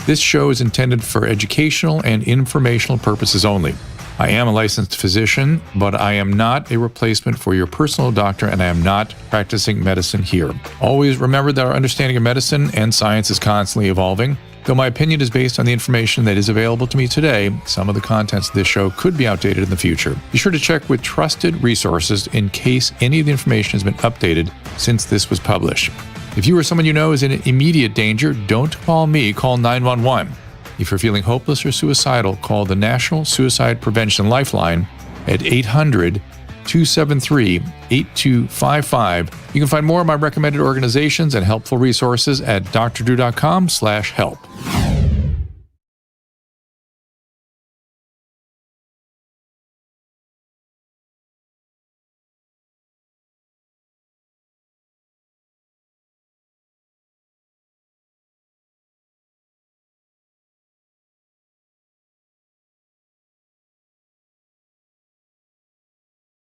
This show is intended for educational and informational purposes only. I am a licensed physician, but I am not a replacement for your personal doctor, and I am not practicing medicine here. Always remember that our understanding of medicine and science is constantly evolving. Though my opinion is based on the information that is available to me today, some of the contents of this show could be outdated in the future. Be sure to check with trusted resources in case any of the information has been updated since this was published. If you or someone you know is in immediate danger, don't call me, call 911. If you're feeling hopeless or suicidal, call the National Suicide Prevention Lifeline at 800-273-8255. You can find more of my recommended organizations and helpful resources at drdrew.com/help.